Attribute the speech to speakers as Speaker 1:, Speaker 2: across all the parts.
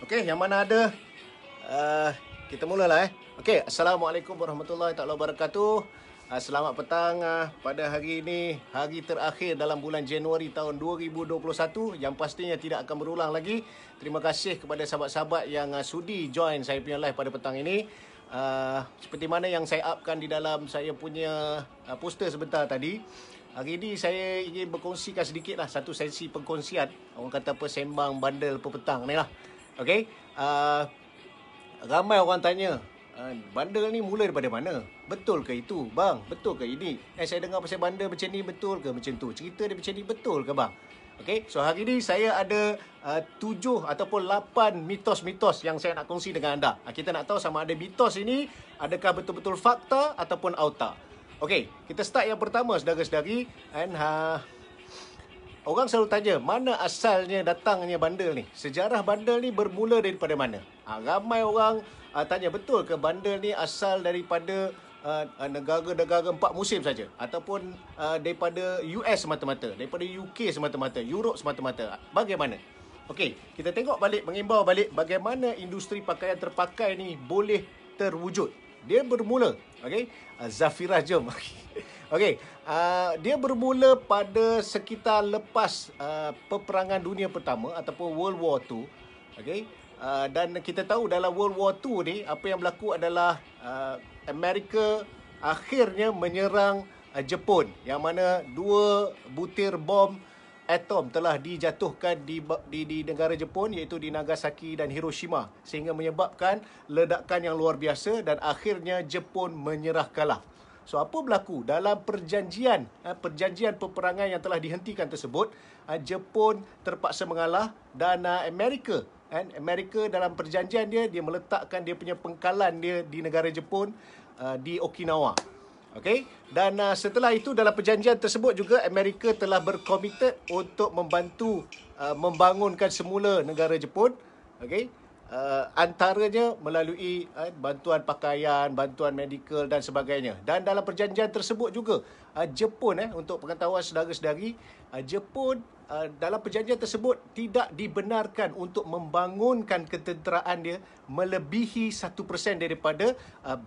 Speaker 1: Okey, yang mana ada? Kita mulalah Okey, Assalamualaikum warahmatullahi taala wabarakatuh. Selamat petang pada hari ini, hari terakhir dalam bulan Januari tahun 2021 yang pastinya tidak akan berulang lagi. Terima kasih kepada sahabat-sahabat yang sudi join saya punya live pada petang ini. Seperti mana yang saya upkan di dalam saya punya poster sebentar tadi. Hari ini saya ingin berkongsikan sedikit lah satu sesi perkongsian. Orang kata apa, sembang bandel petang ni lah. Okey, ramai orang tanya, bandel ni mula daripada mana? Betul ke itu, bang? Betul ke ini? Saya dengar pasal bandel macam ni, betul ke macam tu? Cerita dia macam ni, betul ke bang? Okey, so hari ni saya ada 7 ataupun 8 mitos-mitos yang saya nak kongsi dengan anda. Kita nak tahu sama ada mitos ini adakah betul-betul fakta ataupun auta. Okey, kita start yang pertama, saudara-saudari. Orang selalu tanya, mana asalnya datangnya bandel ni? Sejarah bandel ni bermula daripada mana? Ramai orang tanya, betul ke bandel ni asal daripada negara-negara 4 musim saja? Ataupun daripada US semata-mata? Daripada UK semata-mata? Europe semata-mata? Bagaimana? Okey, kita tengok balik, mengimbau balik bagaimana industri pakaian terpakai ni boleh terwujud. Dia bermula, okey, Zafirah, jom. Okey, dia bermula pada sekitar lepas peperangan dunia pertama ataupun World War II. Okey, dan kita tahu dalam World War II ni apa yang berlaku adalah Amerika akhirnya menyerang Jepun, yang mana 2 butir bom atom telah dijatuhkan di negara Jepun, iaitu di Nagasaki dan Hiroshima, sehingga menyebabkan ledakan yang luar biasa dan akhirnya Jepun menyerah kalah. So apa berlaku dalam perjanjian peperangan yang telah dihentikan tersebut? Jepun terpaksa mengalah dan Amerika dalam perjanjian dia meletakkan dia punya pengkalan dia di negara Jepun, di Okinawa. Okey, dan setelah itu dalam perjanjian tersebut juga Amerika telah berkomited untuk membantu membangunkan semula negara Jepun. Okey, antaranya melalui bantuan pakaian, bantuan medikal dan sebagainya. Dan dalam perjanjian tersebut juga Jepun, untuk pengetahuan saudara-saudari, Jepun dalam perjanjian tersebut tidak dibenarkan untuk membangunkan ketenteraan dia melebihi 1% daripada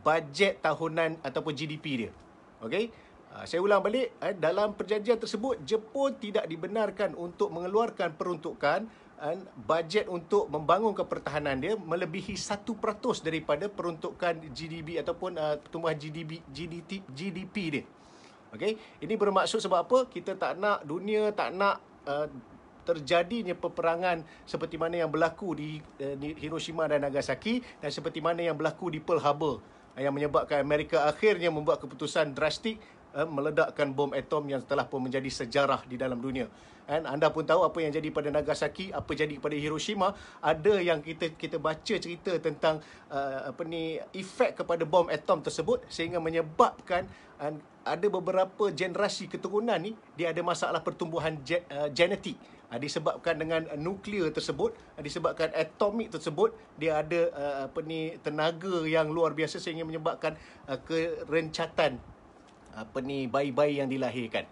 Speaker 1: bajet tahunan ataupun GDP dia. Okey, saya ulang balik, dalam perjanjian tersebut Jepun tidak dibenarkan untuk mengeluarkan peruntukan bajet untuk membangunkan pertahanan dia melebihi 1% daripada peruntukan GDP ataupun pertumbuhan GDP dia. Okey, ini bermaksud sebab apa? Kita tak nak dunia, tak nak terjadinya peperangan seperti mana yang berlaku di Hiroshima dan Nagasaki, dan seperti mana yang berlaku di Pearl Harbor, yang menyebabkan Amerika akhirnya membuat keputusan drastik meledakkan bom atom yang telah pun menjadi sejarah di dalam dunia. Anda pun tahu apa yang jadi pada Nagasaki, apa jadi pada Hiroshima. Ada yang kita baca cerita tentang efek kepada bom atom tersebut, sehingga menyebabkan ada beberapa generasi keturunan ni dia ada masalah pertumbuhan genetik, disebabkan dengan nuklear tersebut, disebabkan atomik tersebut, dia ada tenaga yang luar biasa sehingga menyebabkan kerencatan bayi-bayi yang dilahirkan.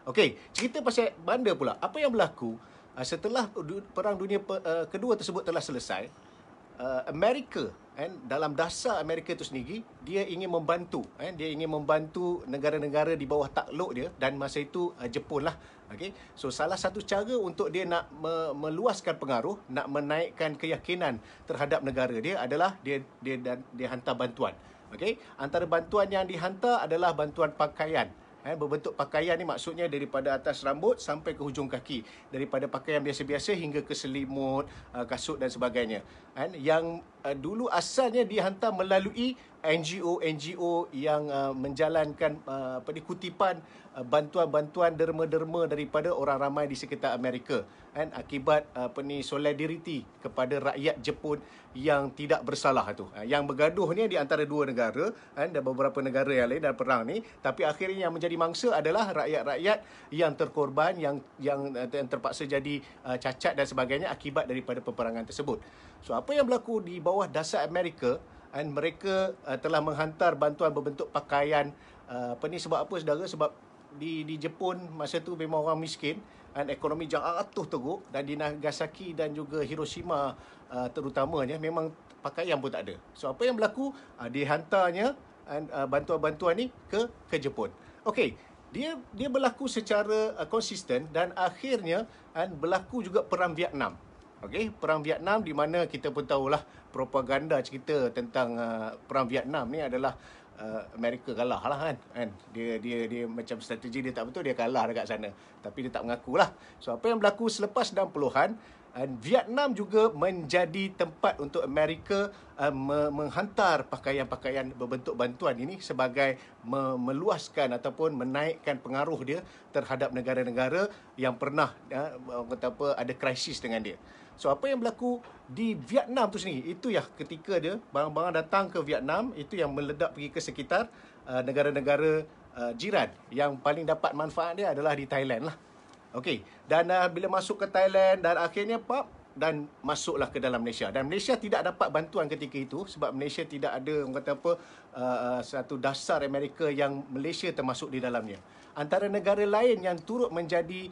Speaker 1: Okey, cerita pasal bandar pula. Apa yang berlaku setelah Perang Dunia Kedua tersebut telah selesai? Amerika, dalam dasar Amerika itu sendiri, dia ingin membantu, dia ingin membantu negara-negara di bawah takluk dia, dan masa itu Jepun lah. Okay? So salah satu cara untuk dia nak meluaskan pengaruh, nak menaikkan keyakinan terhadap negara dia adalah dia hantar bantuan. Okay? Antara bantuan yang dihantar adalah bantuan pakaian. Berbentuk pakaian ni maksudnya daripada atas rambut sampai ke hujung kaki, daripada pakaian biasa-biasa hingga ke selimut, kasut dan sebagainya. Yang dulu asalnya dihantar melalui NGO yang menjalankan kutipan bantuan-bantuan derma-derma daripada orang ramai di sekitar Amerika, akibat solidariti kepada rakyat Jepun yang tidak bersalah tu. Yang bergaduh ni di antara 2 negara, dan beberapa negara yang lain dalam perang ni, tapi akhirnya yang menjadi mangsa adalah rakyat-rakyat yang terkorban, yang terpaksa jadi cacat dan sebagainya akibat daripada peperangan tersebut. So apa yang berlaku di bawah dasar Amerika, mereka telah menghantar bantuan berbentuk pakaian. Sebab apa, saudara? Sebab di Jepun masa tu memang orang miskin, ekonomi jatuh teruk, dan di Nagasaki dan juga Hiroshima terutamanya memang pakaian pun tak ada. So apa yang berlaku, dihantarnya bantuan-bantuan ni ke Jepun. Okey, dia berlaku secara konsisten, dan akhirnya berlaku juga perang Vietnam. Okey, perang Vietnam di mana kita pun tahulah propaganda cerita tentang perang Vietnam ni adalah Amerika kalah lah kan. Dia macam strategi dia tak betul, dia kalah dekat sana. Tapi dia tak mengakulah. So apa yang berlaku selepas 60-an, Vietnam juga menjadi tempat untuk Amerika menghantar pakaian-pakaian berbentuk bantuan ini sebagai meluaskan ataupun menaikkan pengaruh dia terhadap negara-negara yang pernah ada krisis dengan dia. So apa yang berlaku di Vietnam tu sendiri, itu ya ketika dia barang-barang datang ke Vietnam, itu yang meledak pergi ke sekitar negara-negara jiran. Yang paling dapat manfaat dia adalah di Thailand lah. Okey, dan bila masuk ke Thailand dan akhirnya dan masuklah ke dalam Malaysia. Dan Malaysia tidak dapat bantuan ketika itu sebab Malaysia tidak ada satu dasar Amerika yang Malaysia termasuk di dalamnya. Antara negara lain yang turut menjadi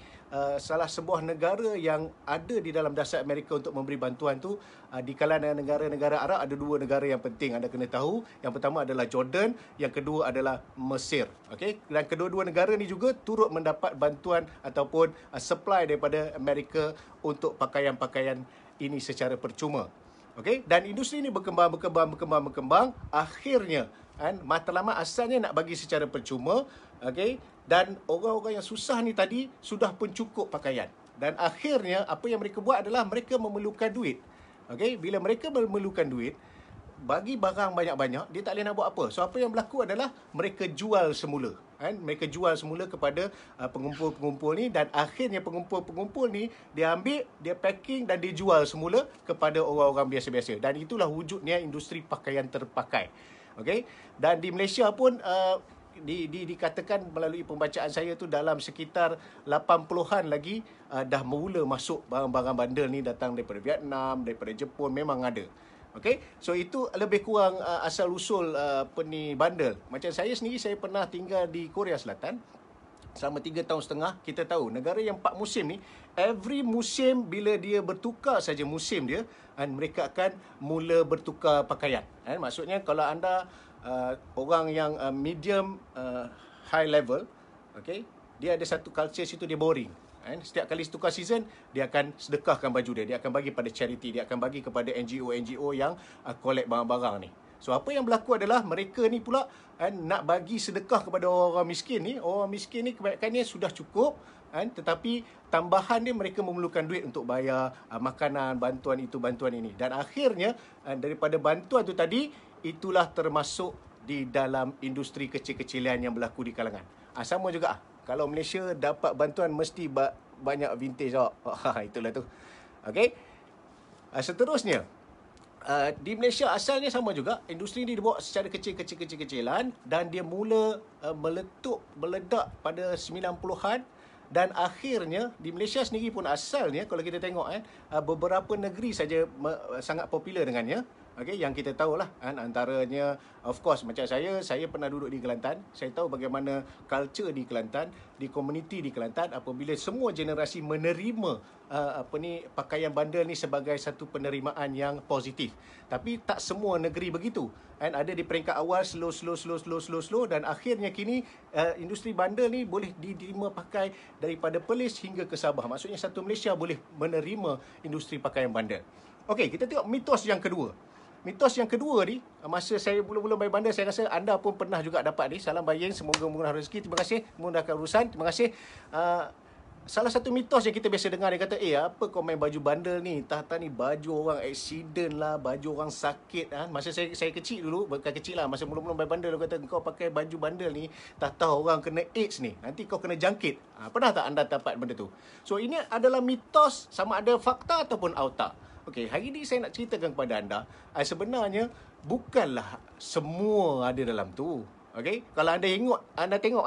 Speaker 1: salah sebuah negara yang ada di dalam dasar Amerika untuk memberi bantuan tu, di kalangan negara-negara Arab ada dua negara yang penting anda kena tahu. Yang pertama adalah Jordan, yang kedua adalah Mesir. Okey, dan kedua-dua negara ni juga turut mendapat bantuan ataupun supply daripada Amerika untuk pakaian-pakaian ini secara percuma. Okey, dan industri ini berkembang. Akhirnya matlamat asalnya nak bagi secara percuma, okey, dan orang-orang yang susah ni tadi sudah pun cukup pakaian. Dan akhirnya apa yang mereka buat adalah mereka memerlukan duit. Okey, bila mereka memerlukan duit, bagi barang banyak-banyak, dia tak boleh nak buat apa. So apa yang berlaku adalah mereka jual semula. Mereka jual semula kepada pengumpul-pengumpul ni, dan akhirnya pengumpul-pengumpul ni dia ambil, dia packing dan dia jual semula kepada orang-orang biasa-biasa. Dan itulah wujudnya industri pakaian terpakai. Okey, dan di Malaysia pun dikatakan melalui pembacaan saya tu dalam sekitar 80-an lagi dah mula masuk barang-barang bandel ni datang daripada Vietnam, daripada Jepun, memang ada. Okey, so itu lebih kurang asal usul bandel. Macam saya sendiri, saya pernah tinggal di Korea Selatan selama 3 tahun setengah. Kita tahu negara yang 4 musim ni, every musim bila dia bertukar saja musim dia, mereka akan mula bertukar pakaian. Maksudnya kalau anda orang yang medium high level, okay, dia ada satu culture situ, dia boring. Setiap kali tukar season, dia akan sedekahkan baju dia akan bagi pada charity, dia akan bagi kepada NGO yang collect barang-barang ni. So apa yang berlaku adalah mereka ni pula nak bagi sedekah kepada orang miskin ni. Orang miskin ni kebanyakannya sudah cukup, tetapi tambahan dia mereka memerlukan duit untuk bayar makanan, bantuan itu, bantuan ini. Dan akhirnya daripada bantuan tu tadi, itulah termasuk di dalam industri kecil-kecilan yang berlaku di kalangan. Sama juga kalau Malaysia dapat bantuan mesti banyak vintage itulah tu. Okey. Seterusnya, di Malaysia asalnya sama juga, industri ini dibawa secara kecil-kecilan dan dia mula meledak pada 90-an. Dan akhirnya di Malaysia sendiri pun asalnya, kalau kita tengok beberapa negeri saja sangat popular dengannya. Okey, yang kita tahulah antaranya, of course, macam saya pernah duduk di Kelantan. Saya tahu bagaimana culture di Kelantan, di komuniti di Kelantan, apabila semua generasi menerima pakaian bandel ni sebagai satu penerimaan yang positif. Tapi tak semua negeri begitu. Ada di peringkat awal slow, dan akhirnya kini industri bandel ni boleh diterima pakai daripada Perlis hingga ke Sabah. Maksudnya satu Malaysia boleh menerima industri pakaian bandel. Okey, kita tengok mitos yang kedua. Mitos yang kedua ni, masa saya mula-mula main bandar, saya rasa anda pun pernah juga dapat ni. Salam baying, semoga murah rezeki. Terima kasih, memudahkan urusan. Terima kasih. Salah satu mitos yang kita biasa dengar, dia kata, apa kau main baju bandar ni? Tah-tah ni baju orang accident lah, baju orang sakit. Masa saya kecil dulu, bukan kecil lah, masa mula-mula main bandar, dia kata, kau pakai baju bandar ni, tah-tah orang kena AIDS ni, nanti kau kena jangkit. Pernah tak anda dapat benda tu? So, ini adalah mitos, sama ada fakta ataupun auta. Okey, hari ini saya nak ceritakan kepada anda, sebenarnya bukanlah semua ada dalam tu. Okey, kalau anda tengok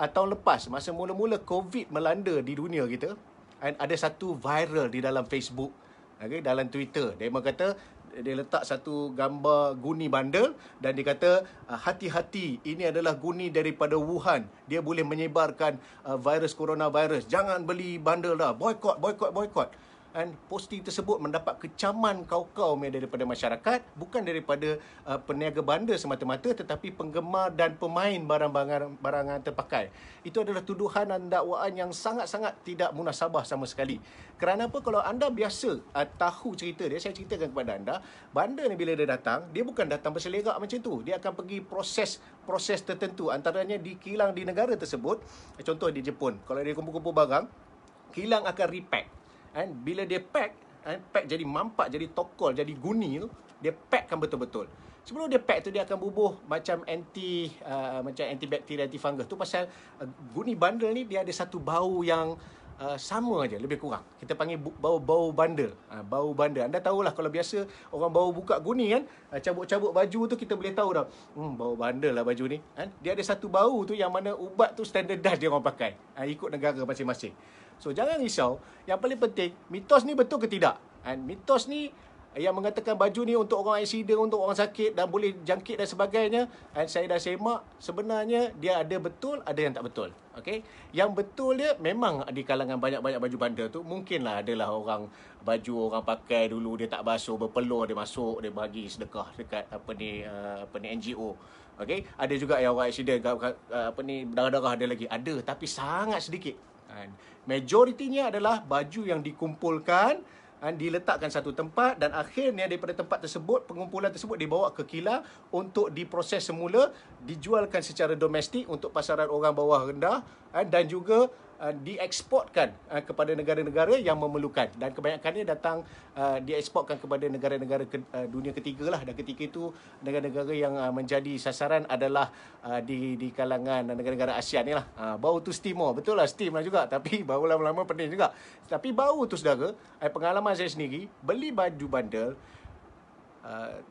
Speaker 1: tahun lepas masa mula-mula COVID melanda di dunia kita, ada satu viral di dalam Facebook, okey, dalam Twitter. Dia kata dia letak satu gambar guni bandel dan dia kata hati-hati, ini adalah guni daripada Wuhan, dia boleh menyebarkan virus coronavirus, jangan beli bandel dah, boykot, boykot, boykot. Dan posting tersebut mendapat kecaman kaum-kaum daripada masyarakat, bukan daripada peniaga bandar semata-mata, tetapi penggemar dan pemain barangan terpakai. Itu adalah tuduhan dan dakwaan yang sangat-sangat tidak munasabah sama sekali. Kerana apa? Kalau anda biasa tahu cerita dia, saya ceritakan kepada anda, bandar ni bila dia datang, dia bukan datang berselerak macam tu. Dia akan pergi proses tertentu, antaranya di kilang di negara tersebut. Contoh di Jepun, kalau dia kumpul-kumpul barang, kilang akan repack. Bila dia pack jadi mampak, jadi tokol, jadi guni tu, dia packkan betul-betul. Sebelum dia pack tu, dia akan bubuh macam antibakteria, antifungus. Tu pasal guni bandel ni dia ada satu bau yang sama aja, lebih kurang. Kita panggil bau bandel. Bau bandel. Anda tahulah kalau biasa orang bau buka guni kan, cabut-cabut baju tu kita boleh tahu dah. Bau bandel lah baju ni. Dia ada satu bau tu yang mana ubat tu standardized dia orang pakai. Ikut negara masing-masing. So, jangan risau. Yang paling penting, mitos ni betul ke tidak? Mitos ni yang mengatakan baju ni untuk orang aksiden, untuk orang sakit dan boleh jangkit dan sebagainya, saya dah semak, sebenarnya dia ada betul, ada yang tak betul. Okay? Yang betul dia memang di kalangan banyak-banyak baju bandar tu, mungkinlah adalah orang baju orang pakai dulu, dia tak basuh, berpeluh, dia masuk, dia bagi sedekah dekat NGO. Okay? Ada juga yang orang aksiden, darah-darah ada lagi. Ada, tapi sangat sedikit. Majoritinya adalah baju yang dikumpulkan, diletakkan satu tempat dan akhirnya daripada tempat tersebut, pengumpulan tersebut dibawa ke kilang untuk diproses semula, dijualkan secara domestik untuk pasaran orang bawah rendah dan juga dieksportkan kepada negara-negara yang memerlukan, dan kebanyakannya datang dieksportkan kepada negara-negara dunia ketiga lah, dan ketika itu negara-negara yang menjadi sasaran adalah di kalangan negara-negara ASEAN ni lah. Bau tu Timor, betul lah steam lah juga, tapi bau lama-lama pening juga. Tapi bau tu saudara, pengalaman saya sendiri, beli baju bandel,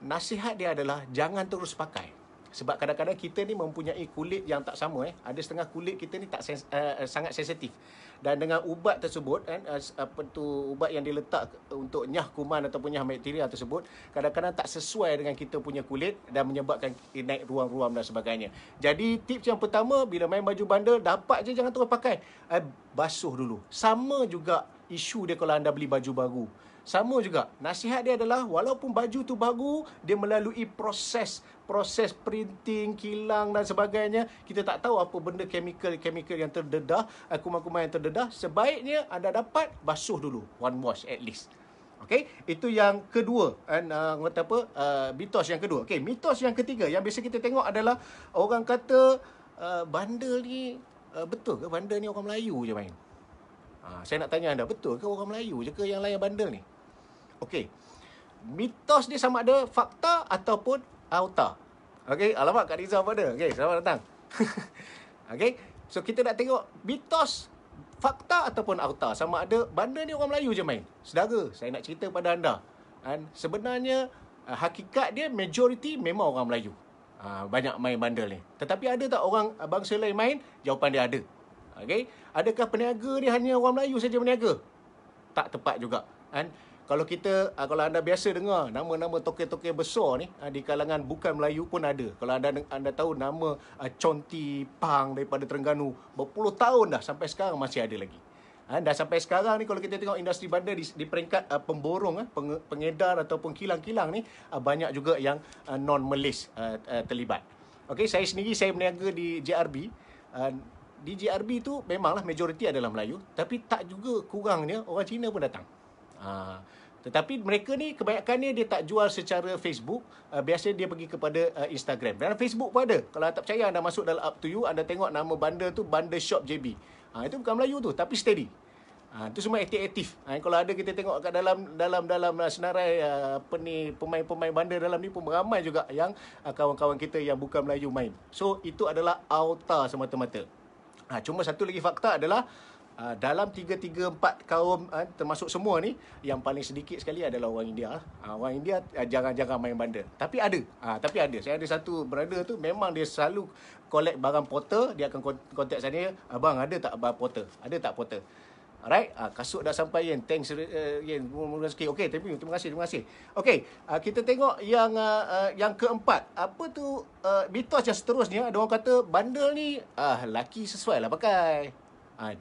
Speaker 1: nasihat dia adalah jangan terus pakai. Sebab kadang-kadang kita ni mempunyai kulit yang tak sama. Ada setengah kulit kita ni tak sangat sensitif. Dan dengan ubat tersebut, ubat yang diletak untuk nyah kuman ataupun nyah bakteria tersebut, kadang-kadang tak sesuai dengan kita punya kulit dan menyebabkan naik ruam-ruam dan sebagainya. Jadi tips yang pertama, bila main baju bandel, dapat je jangan terus pakai. Basuh dulu. Sama juga isu dia kalau anda beli baju baru. Sama juga, nasihat dia adalah walaupun baju tu baru, dia melalui proses printing, kilang dan sebagainya. Kita tak tahu apa benda chemical yang terdedah, kuman-kuman yang terdedah. Sebaiknya anda dapat basuh dulu, one wash at least. Okay, itu yang kedua. Mitos yang kedua. Okay, mitos yang ketiga yang biasa kita tengok adalah orang kata bandel ni, betul ke bandel ni orang Melayu je main? Saya nak tanya anda, betul ke orang Melayu je ke yang layan bandel ni? Okey. Mitos ni sama ada fakta ataupun auta. Okey, alamak Kak Rizal pada. Okey, selamat datang. Okey. So kita nak tengok mitos, fakta ataupun auta, sama ada bandel ni orang Melayu je main. Saudara, saya nak cerita pada anda. Sebenarnya hakikat dia majoriti memang orang Melayu. Banyak main bandel ni. Tetapi ada tak orang bangsa lain main? Jawapan dia ada. Okey, adakah peniaga dia hanya orang Melayu saja berniaga? Tak tepat juga. Kalau kalau anda biasa dengar nama-nama tokoh-tokoh besar ni di kalangan bukan Melayu pun ada. Kalau anda tahu nama Conti Pang daripada Terengganu, berpuluh tahun dah sampai sekarang masih ada lagi. Dan sampai sekarang ni kalau kita tengok industri bandar di peringkat pemborong, pengedar ataupun kilang-kilang ni, banyak juga yang non-Malaysia terlibat. Okey, saya sendiri saya berniaga di JRB. Di JRB tu memanglah majoriti adalah Melayu, tapi tak juga kurangnya orang Cina pun datang. Tetapi mereka ni kebanyakannya dia tak jual secara Facebook, biasanya dia pergi kepada Instagram. Dan Facebook pun ada. Kalau anda tak percaya, anda masuk dalam Up to You, anda tengok nama bandar tu Bandar Shop JB. Itu bukan Melayu tu, tapi steady. Itu semua aktif-aktif. Kalau ada kita tengok kat dalam senarai pemain-pemain bandar dalam ni pun ramai juga yang kawan-kawan kita yang bukan Melayu main. So itu adalah auta semata-mata. Cuma satu lagi fakta adalah dalam 3-4 kaum termasuk semua ni, yang paling sedikit sekali adalah orang India. Orang India jarang-jarang main bandar. Tapi ada. Saya ada satu brother tu, memang dia selalu collect barang porter. Dia akan kontak saya, abang ada tak barang porter? Ada tak porter? Alright, kasut dah sampai Yen. Thanks Yen. Okey, terima kasih. Okey, kita tengok yang keempat. Apa tu mitos yang seterusnya, ada orang kata bundle ni laki sesuai lah pakai.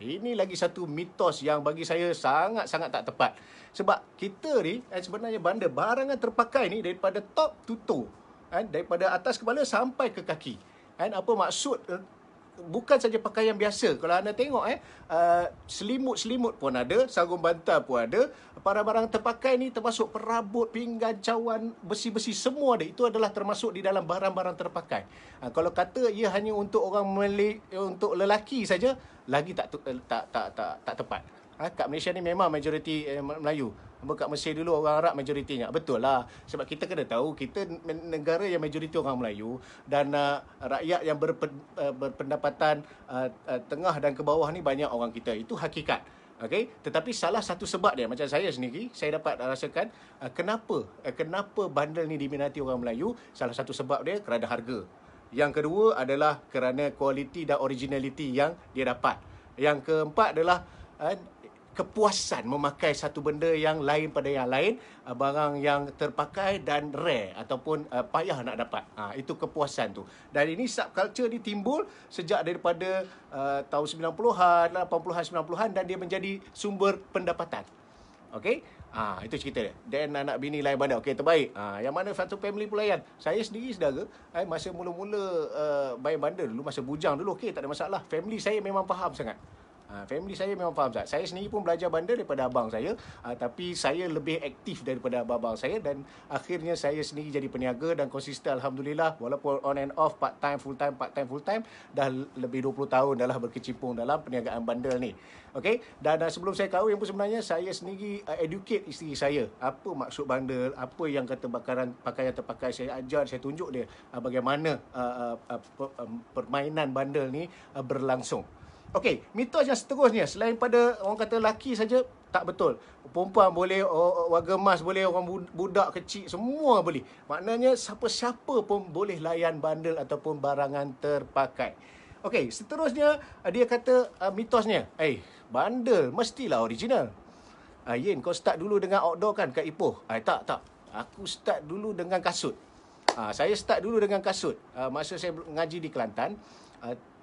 Speaker 1: Ini lagi satu mitos yang bagi saya sangat-sangat tak tepat. Sebab kita ni sebenarnya bundle barangan terpakai ni daripada top to toe. Daripada atas kepala sampai ke kaki. Apa maksud? Bukan saja pakaian biasa. Kalau anda tengok selimut-selimut pun ada, sarung bantal pun ada. Barang-barang terpakai ni termasuk perabot, pinggan, cawan, besi-besi, semua ada. Itu adalah termasuk di dalam barang-barang terpakai. Kalau kata ia hanya untuk orang untuk lelaki saja, lagi tak tepat. Kat Malaysia ni memang majoriti Melayu. Kat Mesir dulu orang Arab majoritinya. Betul lah. Sebab kita kena tahu, kita negara yang majoriti orang Melayu dan rakyat yang berpendapatan tengah dan ke bawah ni banyak orang kita. Itu hakikat. Okay? Tetapi salah satu sebab dia, macam saya sendiri, saya dapat rasakan kenapa bundle ni diminati orang Melayu. Salah satu sebab dia kerana harga. Yang kedua adalah kerana kualiti dan originality yang dia dapat. Yang keempat adalah kepuasan memakai satu benda yang lain pada yang lain, barang yang terpakai dan rare ataupun payah nak dapat. Itu kepuasan tu. Dan ini subculture ni timbul sejak daripada tahun 90-an, 80-an, 90-an dan dia menjadi sumber pendapatan. Okey? Itu cerita dia. Dan anak bini lain bandar. Okey, terbaik. Yang mana satu family pula Yan? Saya sendiri saudara, masa mula-mula bayar bandar dulu, masa bujang dulu, okey, tak ada masalah. Family saya memang faham sangat. Family saya memang faham tak? Saya sendiri pun belajar bandar daripada abang saya, tapi saya lebih aktif daripada abang saya dan akhirnya saya sendiri jadi peniaga dan konsisten alhamdulillah, walaupun on and off, part time full time, dah lebih 20 tahun dah lah berkecimpung dalam perniagaan bandar ni. Okey, dan sebelum saya kahwin pun sebenarnya saya sendiri educate isteri saya apa maksud bandar, apa yang kata pakaian terpakai, saya ajar, saya tunjuk dia bagaimana permainan bandar ni berlangsung. Okey, mitos yang seterusnya, selain pada orang kata lelaki saja, tak betul. Perempuan boleh, warga emas boleh, orang budak kecil, semua boleh. Maknanya siapa-siapa pun boleh layan bundle ataupun barangan terpakai. Okey, seterusnya dia kata mitosnya, bundle mestilah original. Yen, kau start dulu dengan outdoor kan kat Ipoh? Tak. Aku start dulu dengan kasut. Saya start dulu dengan kasut. Masa saya ngaji di Kelantan,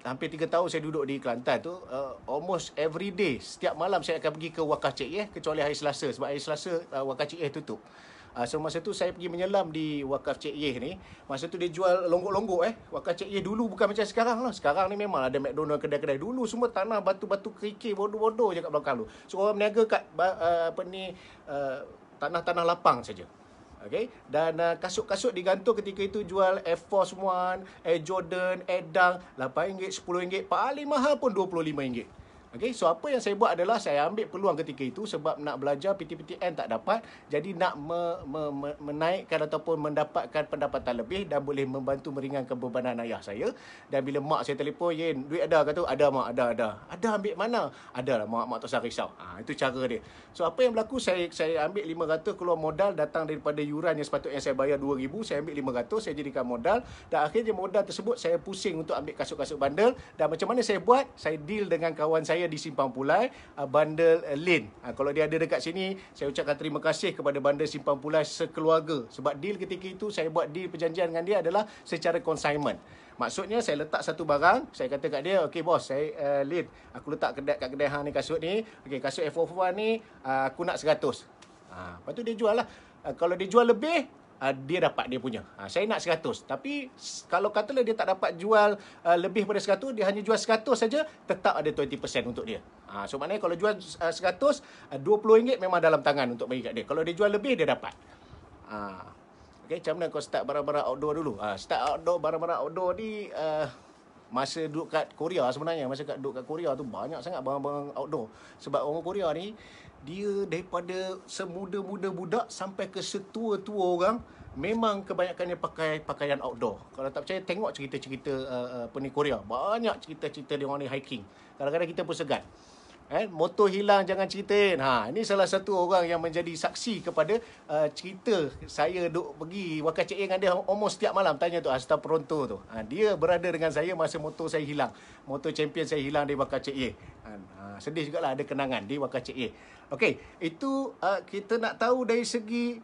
Speaker 1: hampir 3 tahun saya duduk di Kelantan tu, almost every day, setiap malam saya akan pergi ke Wakaf Cik Yeh, kecuali hari Selasa. Sebab hari Selasa Wakaf Cik Yeh tutup. So masa tu saya pergi menyelam di Wakaf Cik Yeh ni. Masa tu dia jual longgok-longgok. Wakaf Cik Yeh dulu bukan macam sekarang lah. Sekarang ni memang ada McDonald, kedai-kedai. Dulu semua tanah batu-batu kerikil bodoh-bodoh je kat belakang tu. So orang berniaga kat tanah-tanah lapang saja. Okay? Dan kasut-kasut digantung ketika itu jual Air Force One, Air Jordan, Air Dunk, RM8, RM10, paling mahal pun RM25. Okay? So apa yang saya buat adalah saya ambil peluang ketika itu sebab nak belajar PTPTN tak dapat, jadi nak menaikkan ataupun mendapatkan pendapatan lebih dan boleh membantu meringankan bebanan ayah saya. Dan bila mak saya telefon, Yen, duit ada? Kata, ada mak, ada. Ada ambil mana? Ada lah mak tak usah risau. Itu cara dia. So apa yang berlaku, saya ambil 500 keluar modal datang daripada yuran yang sepatutnya saya bayar 2,000, saya ambil 500, saya jadikan modal dan akhirnya modal tersebut saya pusing untuk ambil kasut-kasut bandel. Dan macam mana saya buat? Saya deal dengan kawan saya di Simpang Pulai, Bandar Lane. Kalau dia ada dekat sini, saya ucapkan terima kasih kepada Bandar Simpang Pulai sekeluarga. Sebab deal ketika itu, saya buat deal perjanjian dengan dia adalah secara consignment. Maksudnya saya letak satu barang, saya kata kat dia, okey bos, saya Lin, aku letak kat kedai hang ni kasut ni, okey kasut F41 ni aku nak 100. Lepas tu dia jual lah. Kalau dia jual lebih, dia dapat dia punya. Saya nak 100. Tapi kalau katalah dia tak dapat jual lebih pada 100, dia hanya jual 100 saja, tetap ada 20% untuk dia. So maknanya kalau jual 100, RM20 memang dalam tangan untuk bagi kat dia. Kalau dia jual lebih, dia dapat. Okay, macam mana kau start barang-barang outdoor dulu? Start barang-barang outdoor ni masa duduk kat Korea sebenarnya. Masa duduk kat Korea tu banyak sangat barang-barang outdoor. Sebab orang Korea ni, dia daripada semuda-muda budak sampai ke setua-tua orang, memang kebanyakannya pakai pakaian outdoor. Kalau tak percaya, tengok cerita-cerita Korea. Banyak cerita-cerita dia orang ni hiking. Kadang-kadang kita pun segan. Motor hilang jangan ceritain. Ini salah satu orang yang menjadi saksi kepada cerita saya duk pergi Waka Cik dengan dia almost setiap malam tanya tu Asta Peronto tu. Dia berada dengan saya masa motor saya hilang. Motor champion saya hilang di Waka Cik. Sedih jugalah ada kenangan di Waka Cik. Okey, itu kita nak tahu dari segi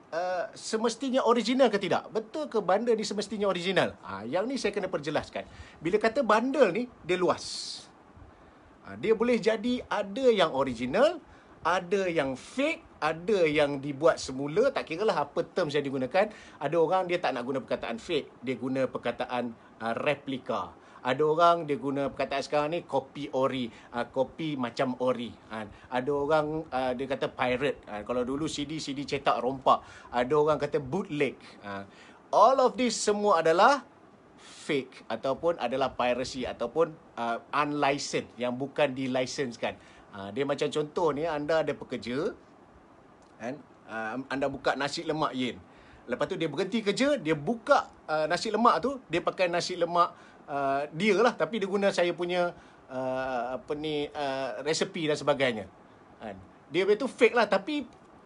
Speaker 1: semestinya original ke tidak. Betul ke bundle ni semestinya original? Yang ni saya kena perjelaskan. Bila kata bundle ni, dia luas. Dia boleh jadi ada yang original, ada yang fake, ada yang dibuat semula, tak kiralah apa terms yang digunakan. Ada orang dia tak nak guna perkataan fake, dia guna perkataan replika. Ada orang dia guna perkataan sekarang ni copy ori, copy macam ori. Ada orang dia kata pirate. Kalau dulu CD cetak rompak. Ada orang kata bootleg. All of this semua adalah fake ataupun adalah piracy ataupun unlicensed yang bukan dilicenskan. Dia macam contoh ni, anda ada pekerja kan, anda buka nasi lemak Yin. Lepas tu dia berhenti kerja, dia buka nasi lemak tu, dia pakai nasi lemak dia lah, tapi dia guna saya punya resepi dan sebagainya. Dia itu fake lah, tapi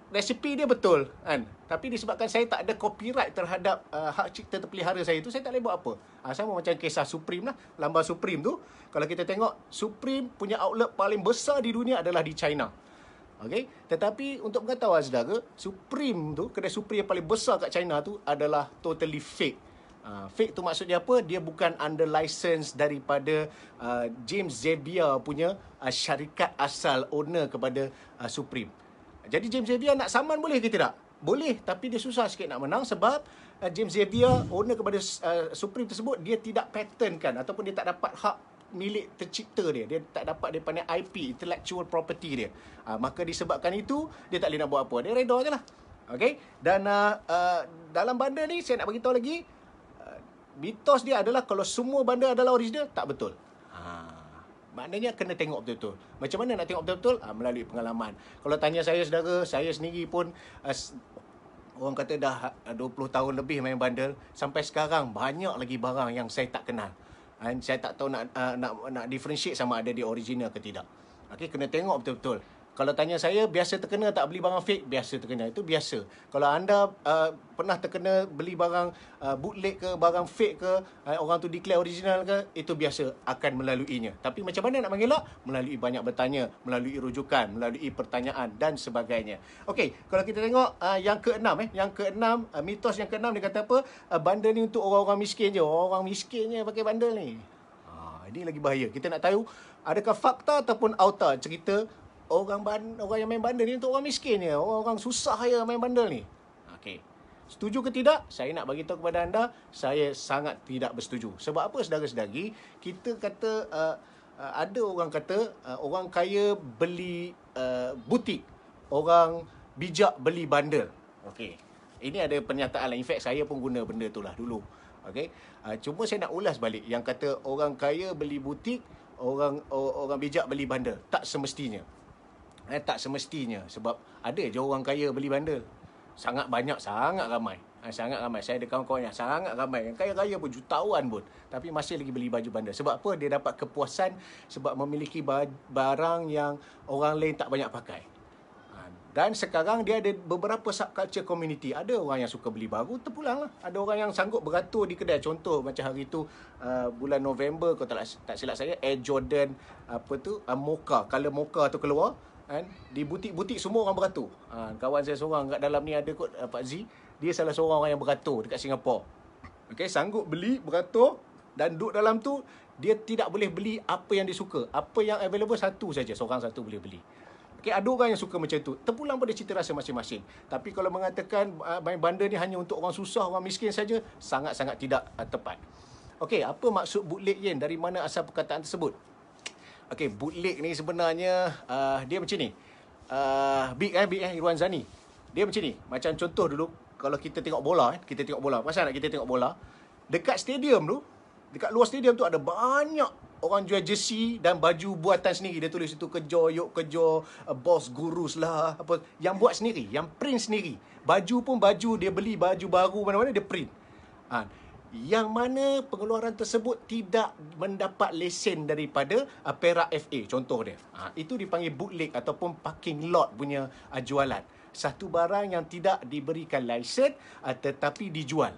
Speaker 1: resepi dia betul kan. Tapi disebabkan saya tak ada copyright terhadap hak cipta terpelihara saya tu, saya tak boleh buat apa. Sama macam kisah Supreme lah. Lambar Supreme tu, kalau kita tengok, Supreme punya outlet paling besar di dunia adalah di China. Okey, tetapi untuk pengetahuan saudara, Supreme tu, kedai Supreme yang paling besar kat China tu adalah totally fake. Fake tu maksud dia apa? Dia bukan under license daripada James Xavier punya syarikat asal owner kepada Supreme. Jadi James Xavier nak saman boleh ke tidak? Boleh, tapi dia susah sikit nak menang sebab James Xavier, owner kepada Supreme tersebut, dia tidak patentkan ataupun dia tak dapat hak milik tercipta dia. Dia tak dapat dia panggil IP, intellectual property dia. Maka disebabkan itu, dia tak boleh nak buat apa. Dia reda je lah. Okay? Dan dalam bundle ni, saya nak beritahu lagi, mitos dia adalah kalau semua bundle adalah original, tak betul. Maknanya kena tengok betul-betul. Macam mana nak tengok betul-betul? Melalui pengalaman. Kalau tanya saya, saudara, saya sendiri pun orang kata dah 20 tahun lebih main bundle. Sampai sekarang banyak lagi barang yang saya tak kenal. Saya tak tahu nak differentiate sama ada dia original ke tidak. Okay, kena tengok betul-betul. Kalau tanya saya, biasa terkena tak beli barang fake? Biasa terkena. Itu biasa. Kalau anda pernah terkena beli barang bootleg ke, barang fake ke, orang tu declare original ke, itu biasa akan melaluinya. Tapi macam mana nak mengelak? Melalui banyak bertanya, melalui rujukan, melalui pertanyaan dan sebagainya. Okey, kalau kita tengok yang keenam, mitos yang keenam dia kata apa? Bundle ni untuk orang-orang miskin je. Orang-orang miskin je pakai bundle ni. Ini lagi bahaya. Kita nak tahu adakah fakta ataupun auta cerita orang yang main bundle ni untuk orang miskin je, orang susah je main bundle ni. Okey. Setuju ke tidak? Saya nak bagi tahu kepada anda, saya sangat tidak bersetuju. Sebab apa, saudara-saudari? Kita kata ada orang kata orang kaya beli butik, orang bijak beli bundle. Okey. Ini ada pernyataan lah. In fact, saya pun guna benda tu lah dulu. Okey. Cuma saya nak ulas balik yang kata orang kaya beli butik, orang bijak beli bundle. Tak semestinya. Tak semestinya. Sebab ada je orang kaya beli bundle. Sangat banyak, sangat ramai. Sangat ramai. Saya ada kawan-kawan yang sangat ramai. Yang kaya-kaya pun, jutawan pun. Tapi masih lagi beli baju bundle. Sebab apa? Dia dapat kepuasan sebab memiliki barang yang orang lain tak banyak pakai. Dan sekarang dia ada beberapa subculture community. Ada orang yang suka beli baru, terpulang lah. Ada orang yang sanggup beratur di kedai. Contoh macam hari tu, bulan November, kalau tak silap saya, Air Jordan, Mocha, color Mocha tu keluar. Di butik-butik semua orang beratur. Kawan saya seorang kat dalam ni ada kot, Pak Z. Dia salah seorang orang yang beratur dekat Singapura. Okay, sanggup beli, beratur, dan duduk dalam tu, dia tidak boleh beli apa yang dia suka. Apa yang available, satu saja. Seorang satu boleh beli. Okay, ada orang yang suka macam tu. Terpulang pada cita rasa masing-masing. Tapi kalau mengatakan main bundle ni hanya untuk orang susah, orang miskin saja, sangat-sangat tidak tepat. Okay, apa maksud bootleg Yen? Dari mana asal perkataan tersebut? Okay, bootleg ni sebenarnya dia macam ni. Big Irwan Zani. Dia macam ni. Macam contoh dulu, kalau kita tengok bola, Pasal nak kita tengok bola, dekat stadium tu, dekat luar stadium tu ada banyak orang jual jersey dan baju buatan sendiri. Dia tulis itu Kejo, Yok Kejo, Boss Gurus lah, apa yang buat sendiri, yang print sendiri. Baju pun baju, dia beli baju baru mana-mana dia print. yang mana pengeluaran tersebut tidak mendapat lesen daripada Perak FA, contoh dia. Itu dipanggil bootleg ataupun parking lot punya jualan. Satu barang yang tidak diberikan lesen tetapi dijual.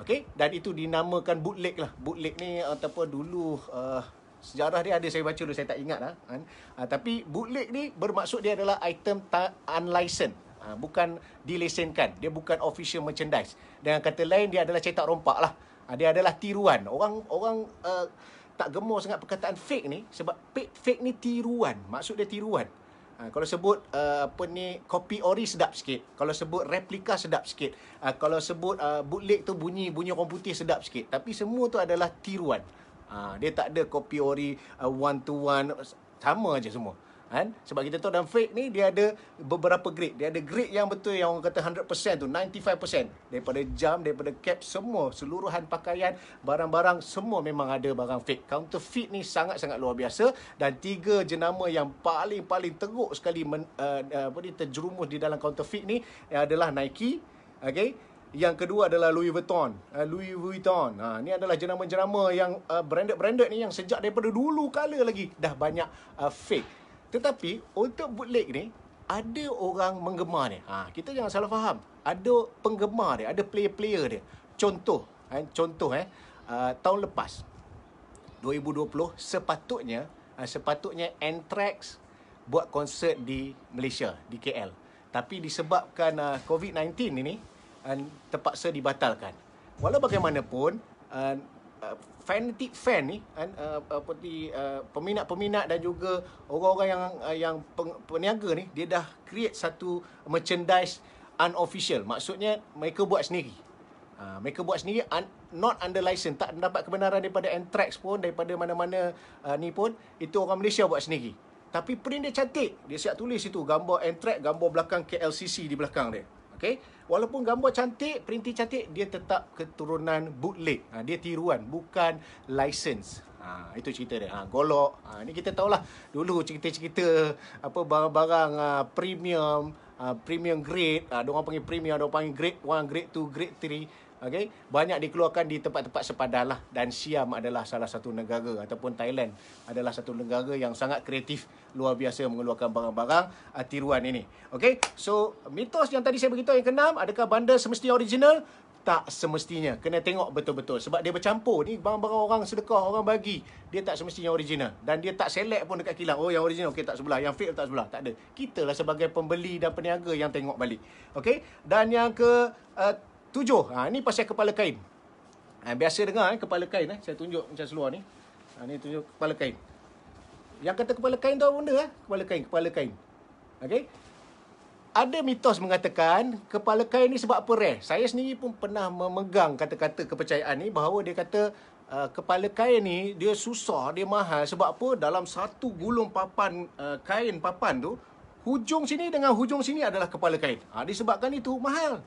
Speaker 1: Okey, dan itu dinamakan bootleg lah. Bootleg ni ataupun dulu sejarah dia ada saya baca dulu, saya tak ingat lah kan. Tapi bootleg ni bermaksud dia adalah item unlicensed. Bukan dilesenkan. Dia bukan official merchandise. Dengan kata lain, dia adalah cetak rompak lah. Dia adalah tiruan. Orang tak gemar sangat perkataan fake ni sebab fake ni tiruan. Maksud dia tiruan. Kalau sebut copy ori sedap sikit. Kalau sebut replika sedap sikit. Kalau sebut bootleg tu bunyi orang putih sedap sikit. Tapi semua tu adalah tiruan. Dia tak ada copy ori one to one, sama aja semua. Kan? Sebab kita tahu dalam fake ni dia ada beberapa grade. Dia ada grade yang betul yang orang kata 100% tu, 95%. Daripada jam, daripada cap, semua, seluruhan pakaian, barang-barang, semua memang ada barang fake. Counterfeit ni sangat-sangat luar biasa. Dan 3 jenama yang paling teruk sekali terjerumus di dalam counterfeit ni adalah Nike, okay? Yang kedua adalah Louis Vuitton. Ni adalah jenama-jenama yang branded ni yang sejak daripada dulu kala lagi dah banyak fake. Tetapi untuk bootleg ni ada orang menggemar dia. Kita jangan salah faham. Ada penggemar dia, ada player-player dia. Contoh tahun lepas 2020 sepatutnya Anthrax buat konsert di Malaysia, di KL. Tapi disebabkan COVID-19 ini terpaksa dibatalkan. Walau bagaimanapun fanatic fan ni peminat-peminat dan juga orang-orang yang peniaga ni, dia dah create satu merchandise unofficial. Maksudnya mereka buat sendiri. Mereka buat sendiri, not under license, tak dapat kebenaran daripada Anthrax pun, daripada mana-mana ni pun. Itu orang Malaysia buat sendiri. Tapi print dia cantik. Dia siap tulis itu gambar Anthrax, gambar belakang KLCC di belakang dia. Okay? Walaupun gambar cantik, printing cantik, dia tetap keturunan bootleg. Dia tiruan, bukan license. Itu cerita dia. Golok. Ni kita tahulah dulu cerita-cerita barang-barang premium grade. Diorang panggil premium, diorang panggil grade 1, grade 2, grade 3. Okay? Banyak dikeluarkan di tempat-tempat sepadan lah. Dan Siam adalah salah satu negara, ataupun Thailand adalah satu negara yang sangat kreatif, luar biasa mengeluarkan barang-barang tiruan ini. Okay? So, mitos yang tadi saya beritahu yang keenam, adakah bundle semestinya original? Tak semestinya. Kena tengok betul-betul. Sebab dia bercampur. Ni barang-barang orang sedekah, orang bagi. Dia tak semestinya original. Dan dia tak select pun dekat kilang. Oh, yang original, okey, tak sebelah. Yang fake tak sebelah. Tak ada. Kita lah sebagai pembeli dan peniaga yang tengok balik. Okey? Dan yang ke 7. Ni pasal kepala kain. Biasa dengar kepala kain. Saya tunjuk macam seluar ni. Ni tunjuk kepala kain. Yang kata kepala kain tu apa benda? Kepala kain. Okey? Ada mitos mengatakan kepala kain ni sebab apa rare. Saya sendiri pun pernah memegang kata-kata kepercayaan ni, bahawa dia kata kepala kain ni dia susah, dia mahal. Sebab apa? Dalam satu gulung papan kain papan tu, hujung sini dengan hujung sini adalah kepala kain. Disebabkan itu mahal.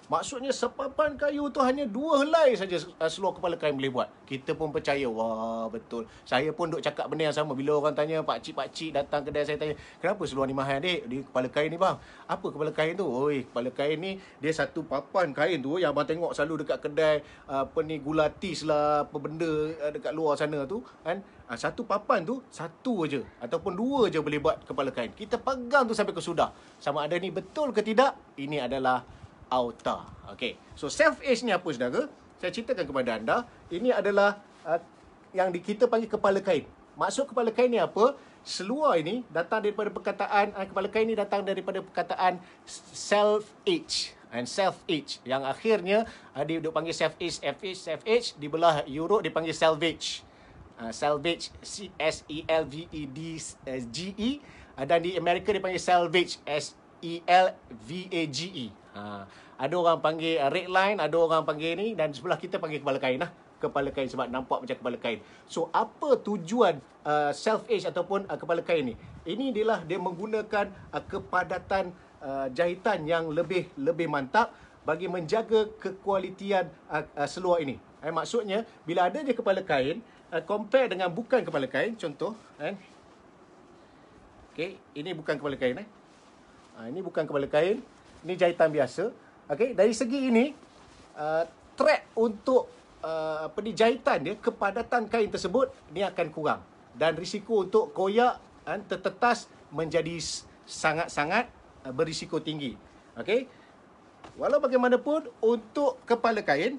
Speaker 1: Maksudnya sepapan kayu tu hanya 2 helai saja seluar kepala kain boleh buat. Kita pun percaya, wah betul. Saya pun duk cakap benda yang sama. Bila orang tanya, pakcik-pakcik datang kedai saya tanya, kenapa seluar ni mahal adik? Dia kepala kain ni bang. Apa kepala kain tu? Oi, kepala kain ni dia satu papan kain tu yang abang tengok selalu dekat kedai gulatis lah, apa benda dekat luar sana tu kan. Satu papan tu, satu aja ataupun 2 je boleh buat kepala kain. Kita pegang tu sampai ke sudah. Sama ada ni betul ke tidak, ini adalah auta. Okey. So self-age ni apa saudara? Saya ceritakan kepada anda. Ini adalah yang kita panggil kepala kain. Maksud kepala kain ni apa? Seluar ini datang daripada perkataan kepala kain ni datang daripada perkataan self-age. And self-age yang akhirnya dia panggil self-age dibelah Europe dipanggil salvage. Salvage SELVEDGE dan di Amerika dipanggil salvage SELVAGE. Ada orang panggil red line, ada orang panggil ni, dan sebelah kita panggil kepala kain lah. Kepala kain sebab nampak macam kepala kain. So apa tujuan self-age ataupun kepala kain ni? Ini adalah dia menggunakan kepadatan jahitan yang lebih mantap bagi menjaga kekualitian seluar ini. Maksudnya bila ada je kepala kain compare dengan bukan kepala kain, contoh okey, ini bukan kepala kain ini bukan kepala kain. Ini jahitan biasa. Okey, dari segi ini threat untuk jahitan dia, kepadatan kain tersebut ni akan kurang, dan risiko untuk koyak tertetas menjadi sangat-sangat berisiko tinggi. Okey. Walau bagaimanapun, untuk kepala kain,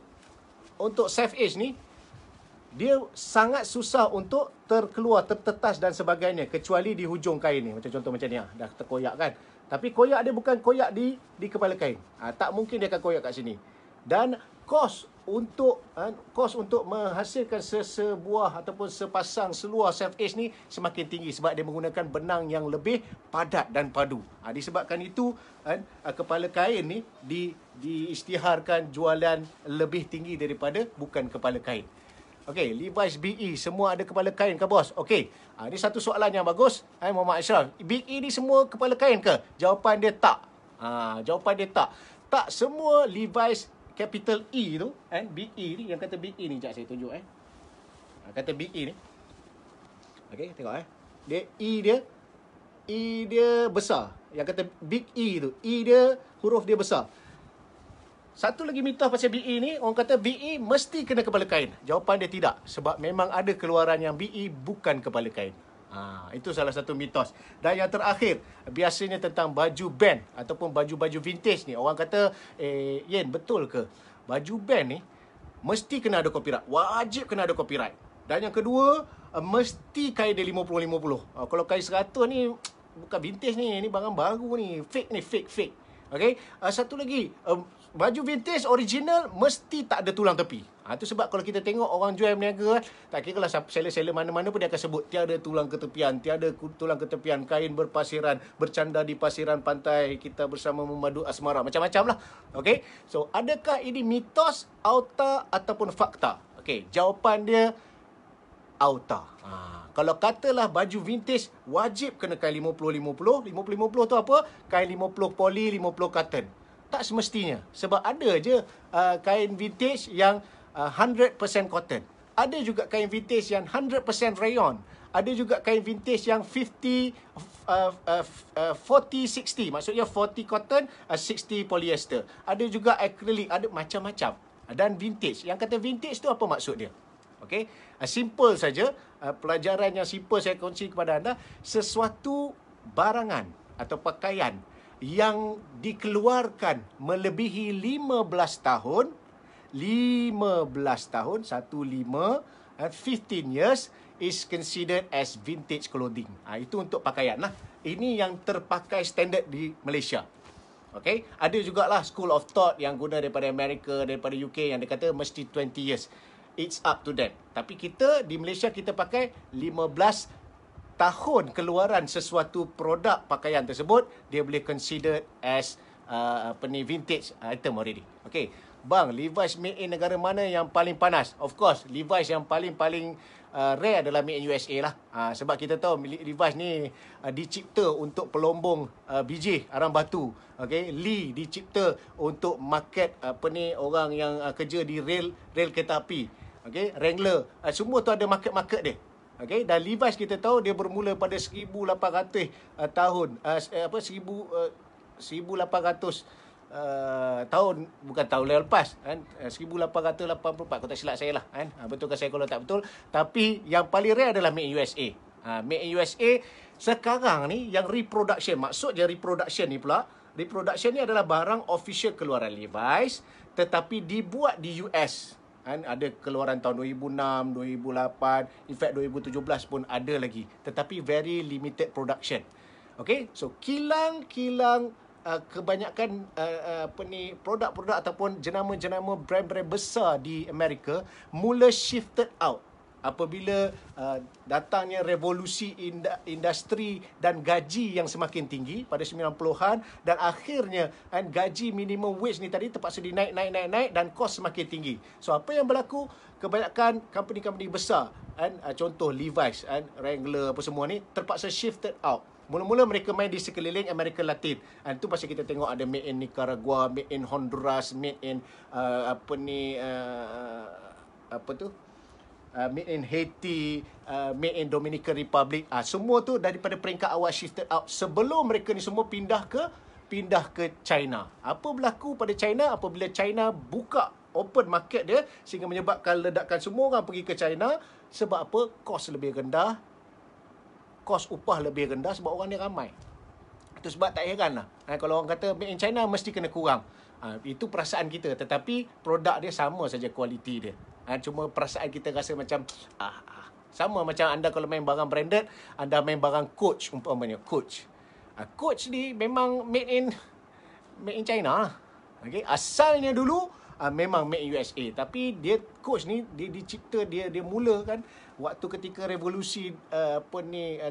Speaker 1: untuk self edge ni, dia sangat susah untuk tertetas dan sebagainya, kecuali di hujung kain ni. Macam contoh macam ni, dah terkoyak kan. Tapi koyak dia bukan koyak di kepala kain. Tak mungkin dia akan koyak kat sini. Dan kos untuk menghasilkan sebuah ataupun sepasang seluar self edge ni semakin tinggi, sebab dia menggunakan benang yang lebih padat dan padu. Disebabkan itu kepala kain ni diisytiharkan jualan lebih tinggi daripada bukan kepala kain. Okey, Levi's BE semua ada kepala kain ke bos? Okey, ini satu soalan yang bagus. Muhammad Ashraf, BE ni semua kepala kain ke? Jawapan dia tak. Jawapan dia tak. Tak semua Levi's capital E tu, BE ni, yang kata BE ni, sekejap saya tunjuk kata BE ni. Okey, tengok Dia E dia besar. Yang kata big E tu, E dia, huruf dia besar. Satu lagi mitos pasal BE ni, orang kata BE mesti kena kepala kain. Jawapan dia tidak. Sebab memang ada keluaran yang BE bukan kepala kain. Itu salah satu mitos. Dan yang terakhir, biasanya tentang baju band ataupun baju-baju vintage ni. Orang kata, Yen, betul ke? Baju band ni mesti kena ada copyright. Wajib kena ada copyright. Dan yang kedua, mesti kain dia 50-50. Kalau kain 100 ni, bukan vintage ni. Ni barang baru ni. Fake ni, fake. Okay? Satu lagi, baju vintage original mesti tak ada tulang tepi. Itu sebab kalau kita tengok orang jual berniaga, tak kira lah seller-seller mana-mana pun dia akan sebut tiada tulang ketepian, tiada tulang ketepian, kain berpasiran, bercanda di pasiran pantai, kita bersama memadu asmara, macam-macam lah. Okay? So, adakah ini mitos, auta ataupun fakta? Okay, jawapan dia auta. Kalau katalah baju vintage wajib kena kain 50-50. 50-50 tu apa? Kain 50 poli, 50 cotton. Tak semestinya. Sebab ada je kain vintage yang 100% cotton. Ada juga kain vintage yang 100% rayon. Ada juga kain vintage yang 40-60. Maksudnya 40 cotton, 60 polyester. Ada juga acrylic, ada macam-macam. Dan vintage. Yang kata vintage tu apa maksud dia? Okay? Simple saja. Pelajaran yang simple saya kongsi kepada anda. Sesuatu barangan atau pakaian yang dikeluarkan melebihi 15 tahun, 15 years is considered as vintage clothing. Itu untuk pakaian lah. Ini yang terpakai standard di Malaysia. Okay? Ada jugalah school of thought yang guna daripada Amerika, daripada UK, yang dia kata mesti 20 years. It's up to them. Tapi kita di Malaysia, kita pakai 15 tahun keluaran sesuatu produk pakaian tersebut, dia boleh consider as vintage item already. Okay. Bang, Levi's made in negara mana yang paling panas? Of course, Levi's yang paling rare adalah made in USA lah. Sebab kita tahu Levi's ni dicipta untuk pelombong biji arang batu. Okay. Lee dicipta untuk market orang yang kerja di rel kereta api. Okay. Wrangler, semua tu ada market dia. Okay. Dan Levi's kita tahu dia bermula pada 1800 tahun. 1800 tahun, bukan tahun lepas kan, 1884 kalau tak silap saya lah kan. Betulkah saya kalau tak betul? Tapi yang paling rare adalah made in USA. Made in USA sekarang ni yang reproduction, maksud je reproduction ni pula, reproduction ni adalah barang official keluaran Levi's tetapi dibuat di US. Ada keluaran tahun 2006, 2008, in fact 2017 pun ada lagi, tetapi very limited production. Okay, so kilang kebanyakan produk-produk ataupun jenama-jenama brand-brand besar di Amerika mula shifted out apabila datangnya revolusi industri dan gaji yang semakin tinggi pada 90-an, dan akhirnya gaji minimum wage ni tadi terpaksa dinaik dan kos semakin tinggi. So apa yang berlaku? Kebanyakan company-company besar contoh Levi's, Wrangler apa semua ni terpaksa shifted out. Mula-mula mereka main di sekeliling Amerika Latin. Itu pasal kita tengok ada made in Nicaragua, made in Honduras, made in made in Haiti, made in Dominican Republic. Semua tu daripada peringkat awal shifted out sebelum mereka ni semua pindah ke China. Apa berlaku pada China apabila China buka open market dia, sehingga menyebabkan ledakan semua orang pergi ke China. Sebab apa? Kos lebih rendah, kos upah lebih rendah sebab orang dia ramai. Itu sebab tak heran lah. Kalau orang kata made in China mesti kena kurang. Itu perasaan kita. Tetapi produk dia sama saja kualiti dia. Cuma perasaan kita rasa macam sama macam anda kalau main barang branded, anda main barang Coach umpamanya. Coach. Coach ni memang made in China lah. Okay? Asalnya dulu memang made in USA. Tapi dia Coach ni dia dicipta, dia mula kan waktu ketika revolusi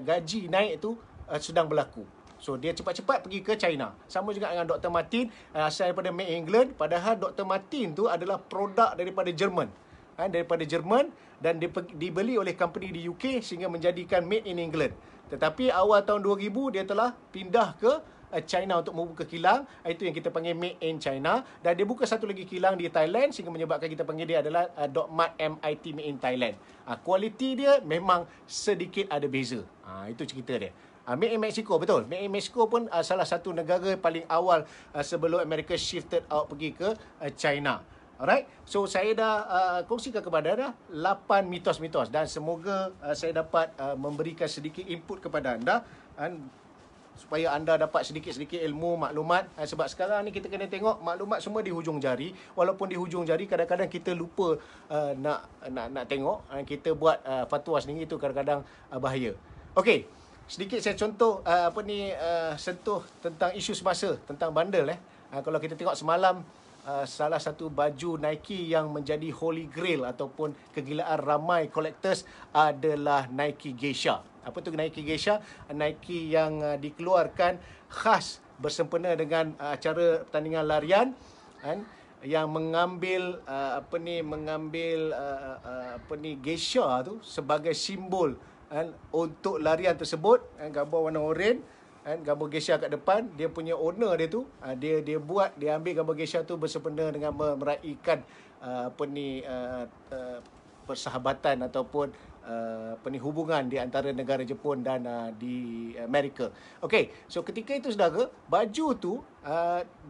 Speaker 1: gaji naik tu sedang berlaku. So dia cepat-cepat pergi ke China. Sama juga dengan Dr. Martin, asal daripada Made in England, padahal Dr. Martin tu adalah produk daripada Jerman. Daripada Jerman, dan dibeli oleh company di UK sehingga menjadikan Made in England. Tetapi awal tahun 2000 dia telah pindah ke China untuk membuka kilang. Itu yang kita panggil Made in China. Dan dia buka satu lagi kilang di Thailand sehingga menyebabkan kita panggil dia adalah .mat MIT Made in Thailand. Kualiti dia memang sedikit ada beza. Itu cerita dia. Made in Mexico, betul. Made in Mexico pun salah satu negara paling awal sebelum Amerika shifted out pergi ke China. Alright. So saya dah kongsikan kepada anda 8 mitos-mitos dan semoga saya dapat memberikan sedikit input kepada anda supaya anda dapat sedikit-sedikit ilmu, maklumat. Sebab sekarang ni kita kena tengok maklumat semua di hujung jari. Walaupun di hujung jari kadang-kadang kita lupa nak tengok. Kita buat fatwa sendiri, itu kadang-kadang bahaya. Okey. Sedikit saya contoh sentuh tentang isu semasa tentang bundle. Kalau kita tengok semalam, salah satu baju Nike yang menjadi holy grail ataupun kegilaan ramai collectors adalah Nike Geisha. Apa tu Nike Geisha? Nike yang dikeluarkan khas bersempena dengan acara pertandingan larian, yang mengambil geisha tu sebagai simbol untuk larian tersebut. Gambar warna oranye, gambar geisha kat depan. Dia punya owner dia tu, dia ambil gambar geisha tu bersempena dengan meraihkan persahabatan ataupun hubungan di antara negara Jepun dan di Amerika. Okey, so ketika itu saudara, baju tu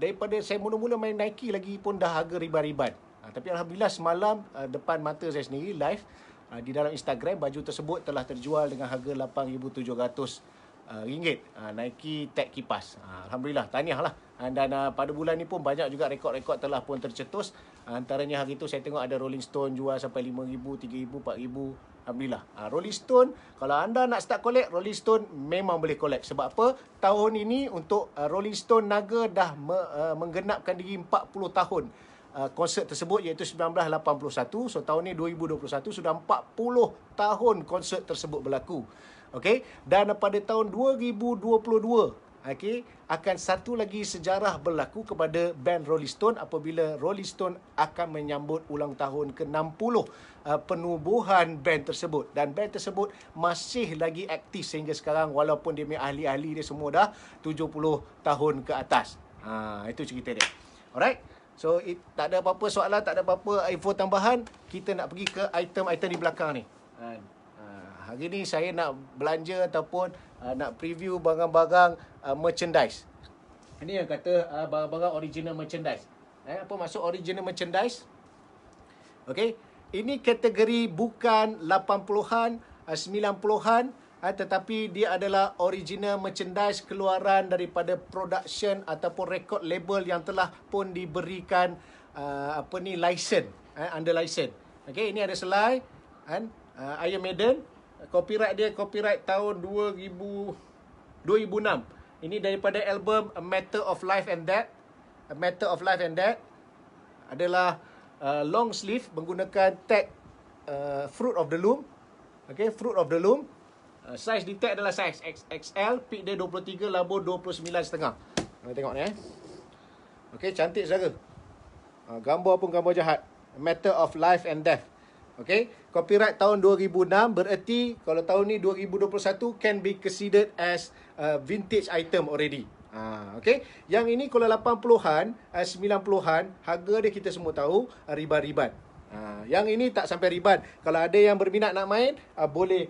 Speaker 1: daripada saya mula-mula main Nike lagi pun dah harga riban-riban. Tapi alhamdulillah semalam depan mata saya sendiri live di dalam Instagram, baju tersebut telah terjual dengan harga RM8,700 Nike Tech Kipas. Alhamdulillah, tahniah lah. Dan pada bulan ni pun banyak juga rekod-rekod telah pun tercetus. Antaranya hari tu saya tengok ada Rolling Stone jual sampai RM5,000, RM3,000, RM4,000. Alhamdulillah. Rolling Stone, kalau anda nak start collect, Rolling Stone memang boleh collect. Sebab apa? Tahun ini untuk Rolling Stone Naga dah menggenapkan diri 40 tahun. Konsert tersebut iaitu 1981. So tahun ni 2021, sudah 40 tahun konsert tersebut berlaku. Okey, dan pada tahun 2022 akan satu lagi sejarah berlaku kepada band Rolling Stone apabila Rolling Stone akan menyambut ulang tahun ke-60 penubuhan band tersebut, dan band tersebut masih lagi aktif sehingga sekarang walaupun dia punya ahli-ahli dia semua dah 70 tahun ke atas. Itu cerita dia. Alright. So tak ada apa-apa soalan, tak ada apa-apa info tambahan. Kita nak pergi ke item-item di belakang ni. Hari ni saya nak belanja ataupun nak preview barang-barang merchandise. Ini yang kata barang-barang original merchandise. Apa maksud original merchandise? Okey, ini kategori bukan 80-an, 90-an, tetapi dia adalah original merchandise keluaran daripada production ataupun record label yang telah pun diberikan license, under license. Okey, ini ada selai Iron Maiden. Copyright dia copyright tahun 2006. Ini daripada album A Matter of Life and Death. A Matter of Life and Death adalah long sleeve menggunakan tag Fruit of the Loom. Okay, Fruit of the Loom. Size di tag adalah size XXL, peak dia 23, labur 29.5. Kita tengok ni Okay, cantik saudara. Gambar pun gambar jahat. A Matter of Life and Death. Okay, copyright tahun 2006, bererti kalau tahun ni 2021 can be considered as vintage item already. Okay, yang ini kalau 80-an, 90-an, harga dia kita semua tahu riban-riban. Yang ini tak sampai riban. Kalau ada yang berminat nak main, boleh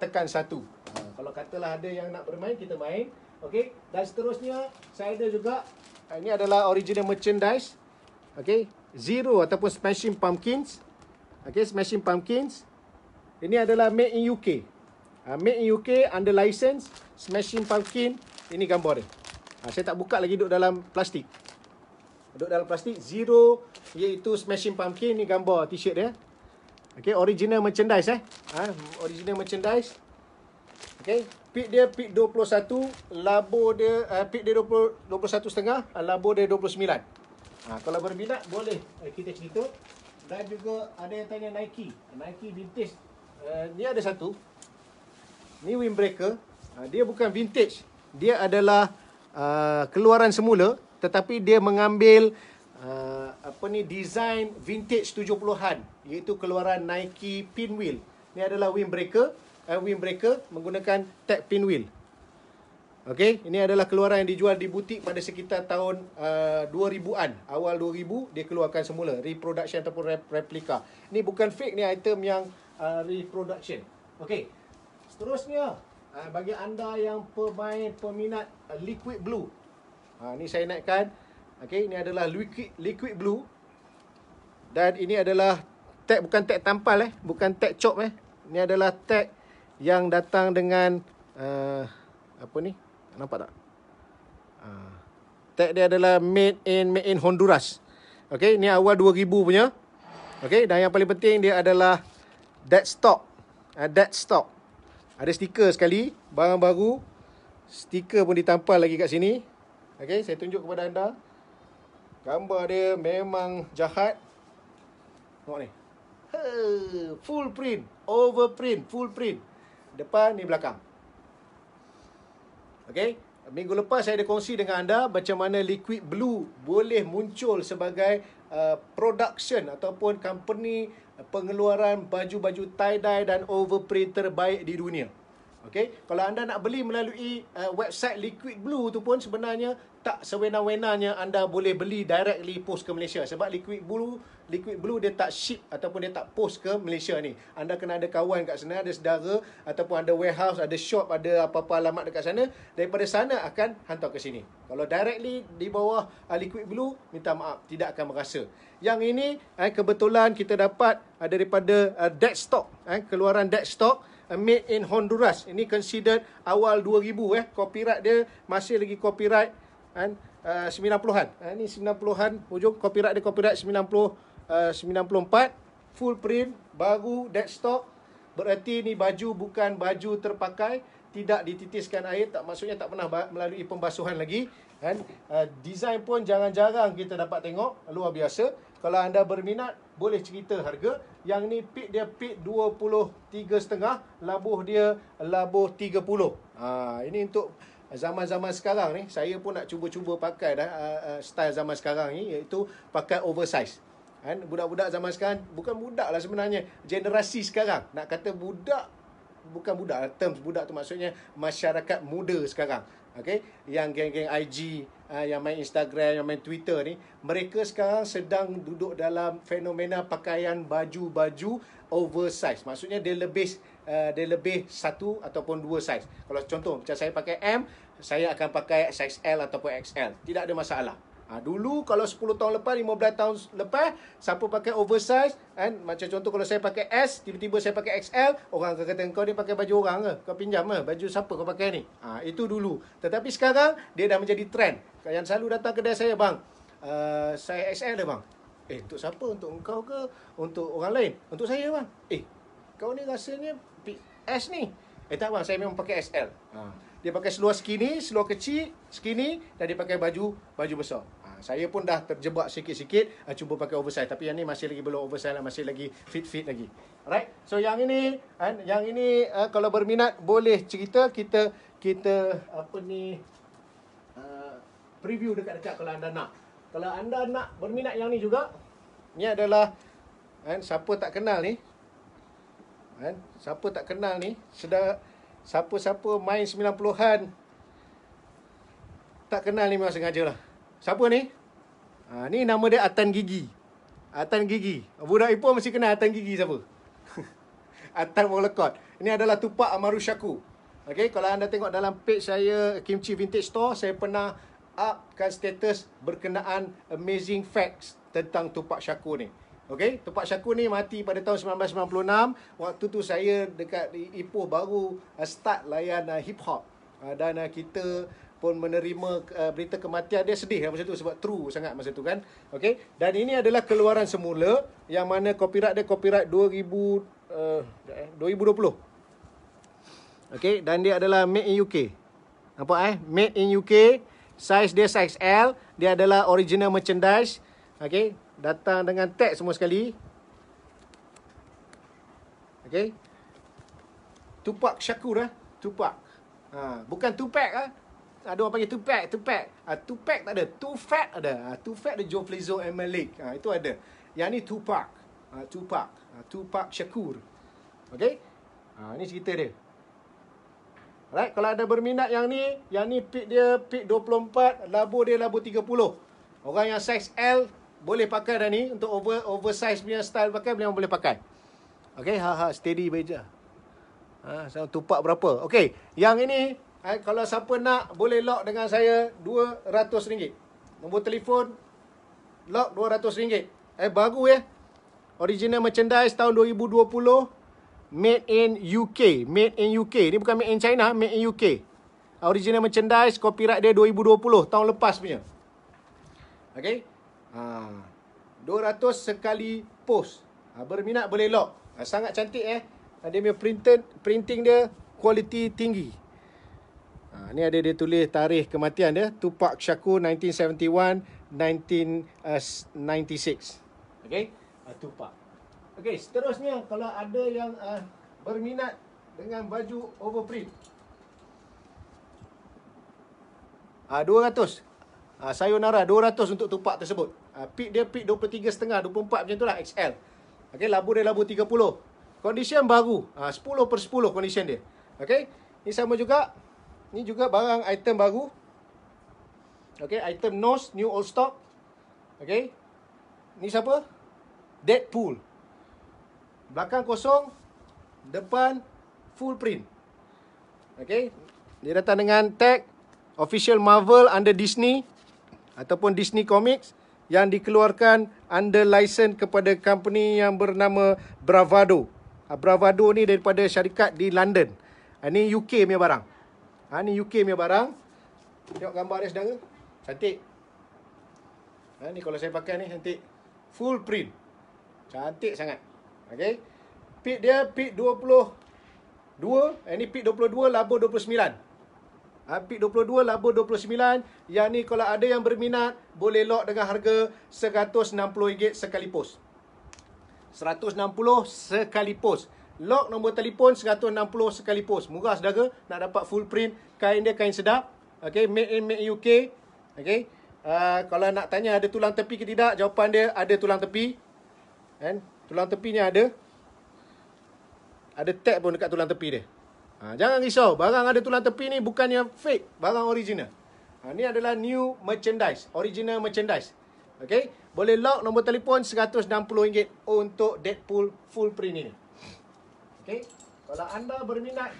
Speaker 1: tekan 1. Kalau katalah ada yang nak bermain, kita main. Okay, dan seterusnya saya ada juga, ini adalah original merchandise. Okay, Zero ataupun Smashing Pumpkins. Okay, Smashing Pumpkins. Ini adalah made in UK. Made in UK under license. Smashing Pumpkin. Ini gambar dia. Saya tak buka lagi, duduk dalam plastik. Duduk dalam plastik. Zero, iaitu Smashing Pumpkin. Ini gambar t-shirt dia. Okay, original merchandise original merchandise. Okay, pit dia pit 21, labo dia pit dia 21.5, labo dia 29. Kalau berminat boleh kita cerita. Dan juga ada yang tanya Nike vintage. Ni ada satu. Ni windbreaker. Dia bukan vintage. Dia adalah keluaran semula, tetapi dia mengambil design vintage 70-an, iaitu keluaran Nike pinwheel. Ni adalah windbreaker menggunakan tag pinwheel. Okey, ini adalah keluaran yang dijual di butik pada sekitar tahun 2000-an. Awal 2000 dia keluarkan semula, reproduction ataupun replika. Ni bukan fake, ni item yang reproduction. Okey. Seterusnya, bagi anda yang peminat liquid blue. Ni saya naikkan. Okey, ini adalah liquid blue. Dan ini adalah tag, bukan tag tampal bukan tag chop Ini adalah tag yang datang dengan nampak tak? Tag dia adalah made in Honduras. Okey, ni awal 2000 punya. Okey, dan yang paling penting dia adalah dead stock. Ada stiker sekali, barang baru. Stiker pun ditampal lagi kat sini. Okey, saya tunjuk kepada anda. Gambar dia memang jahat. Tengok ni. Full print, overprint, full print. Depan ni belakang. Okey, minggu lepas saya ada kongsi dengan anda macam mana Liquid Blue boleh muncul sebagai production ataupun company pengeluaran baju-baju tie-dye dan overprint terbaik di dunia. Okey, kalau anda nak beli melalui website Liquid Blue tu pun sebenarnya tak sewenang-wenangnya anda boleh beli directly post ke Malaysia, sebab Liquid Blue dia tak ship ataupun dia tak post ke Malaysia ni. Anda kena ada kawan kat sana, ada saudara ataupun ada warehouse, ada shop, ada apa-apa alamat dekat sana. Daripada sana akan hantar ke sini. Kalau directly di bawah Liquid Blue, minta maaf, tidak akan berasa. Yang ini kebetulan kita dapat daripada dead stock, keluaran dead stock, made in Honduras. Ini considered awal 2000 copyright dia masih lagi copyright 90-an. Ini 90-an hujung, copyright dia copyright 94, full print, baru, dead stock. Bererti ni baju bukan baju terpakai, tidak dititiskan air, maksudnya tak pernah melalui pembasuhan lagi. Design pun jarang-jarang kita dapat tengok, luar biasa. Kalau anda berminat, boleh cerita harga. Yang ni pit dia pit 23.5, labuh dia labuh 30. Ini untuk zaman-zaman sekarang ni. Saya pun nak cuba-cuba pakai style zaman sekarang ni, iaitu pakai oversize. Budak-budak zaman sekarang, bukan budak lah sebenarnya, generasi sekarang. Nak kata budak, bukan budak, terms budak tu maksudnya masyarakat muda sekarang. Okay? Yang geng-geng IG, yang main Instagram, yang main Twitter ni, mereka sekarang sedang duduk dalam fenomena pakaian baju-baju oversize. Maksudnya dia lebih satu ataupun dua size. Kalau contoh macam saya pakai M, saya akan pakai size L ataupun XL. Tidak ada masalah. Dulu kalau 10 tahun lepas, 15 tahun lepas, siapa pakai oversize, macam contoh kalau saya pakai S, tiba-tiba saya pakai XL, orang akan kata kau ni pakai baju orang ke? Kau pinjam ke? Baju siapa kau pakai ni? Itu dulu. Tetapi sekarang dia dah menjadi trend. Yang selalu datang kedai saya, bang, saya XL dah bang. Untuk siapa? Untuk engkau ke? Untuk orang lain? Untuk saya bang. Kau ni rasanya S ni. Tak bang, saya memang pakai SL. Dia pakai seluar skinny, seluar kecil, skinny, dan dia pakai baju besar. Saya pun dah terjebak sikit-sikit, cuba pakai oversize. Tapi yang ni masih lagi belum oversize lah, masih lagi fit lagi. Alright. So yang ini kalau berminat boleh cerita, kita preview dekat-dekat kalau anda nak. Kalau anda nak berminat yang ni juga, ni adalah siapa tak kenal ni? Siapa tak kenal ni? Siapa-siapa main 90-an tak kenal ni memang sengaja lah. Siapa ni? Ni nama dia Atan Gigi. Atan Gigi. Budak Ipoh mesti kenal Atan Gigi siapa? Atan Molekot. Ini adalah Tupac Amaru Shakur. Okay, kalau anda tengok dalam page saya, Kimchi Vintage Store, saya pernah upkan status berkenaan amazing facts tentang Tupac Shakur ni. Okey, Tupac Shakur ni mati pada tahun 1996. Waktu tu saya dekat Ipoh baru start layan hip hop. Dan kita pun menerima berita kematian dia, sedih masa tu sebab true sangat masa tu kan. Okey, dan ini adalah keluaran semula yang mana copyright dia copyright 2020. Okey, dan dia adalah made in UK. Nampak made in UK, size dia size L, dia adalah original merchandise. Okey, datang dengan tag semua sekali. Okey. Tupac Shakur Tupac. Bukan Tupac ada orang panggil Tupac. Tupac tak ada. Too Fat ada. Too Fat ada Joe Flizzo and Malik. Itu ada. Yang ni Tupac. Tupac Shakur. Okey. Ni cerita dia. Alright, kalau ada berminat yang ni pick dia pick 24, labo dia labo 30. Orang yang size L boleh pakai dah ni untuk oversize punya style pakai boleh pakai. Okey, steady beja. Sama Tupac berapa? Okey, yang ini kalau siapa nak boleh lock dengan saya RM200. Nombor telefon lock RM200. Baru original merchandise tahun 2020. Made in UK. Made in UK. Ni bukan made in China, made in UK. Original merchandise, copyright dia 2020, tahun lepas punya. Okey. 200 sekali post. Berminat boleh lock. Sangat cantik Dia punya printing dia quality tinggi. Ni ada dia tulis tarikh kematian dia, Tupac Shakur 1971 1996. Okey. Tupac. Okey, seterusnya kalau ada yang berminat dengan baju overprint. 200. Sayonara 200 untuk Tupac tersebut. Pick dia pick 23.5, 24 macam tu lah, XL. Okey, labu dia labu 30. Condition baru. 10/10 condition dia. Okey. Ni sama juga. Ni juga barang item baru. Okey, item nose new old stock. Okey. Ni siapa? Deadpool. Belakang kosong, depan full print. Okey. Dia datang dengan tag official Marvel under Disney ataupun Disney Comics yang dikeluarkan under license kepada company yang bernama Bravado. Bravado ni daripada syarikat di London. Ni UK punya barang. Ni UK punya barang. Tengok gambar dia saudara. Cantik. Ni kalau saya pakai ni cantik. Full print. Cantik sangat. Okey. Pick dia pick 22. Ni pick 22 labo 29. Pick 22 labo 29. Yang ni kalau ada yang berminat boleh lock dengan harga RM160 sekali post. 160 sekali post. Lock nombor telefon 160 sekali post. Murah saudara. Nak dapat full print. Kain dia kain sedap. Okay, made in UK. Okay. Kalau nak tanya ada tulang tepi ke tidak, jawapan dia ada tulang tepi. Tulang tepinya ada. Ada tag pun dekat tulang tepi dia. Jangan risau. Barang ada tulang tepi ni bukannya fake. Barang original. Ni adalah new merchandise. Original merchandise. Okay. Boleh lock nombor telefon RM160 untuk Deadpool full print ini. Okay. Kalau anda berminat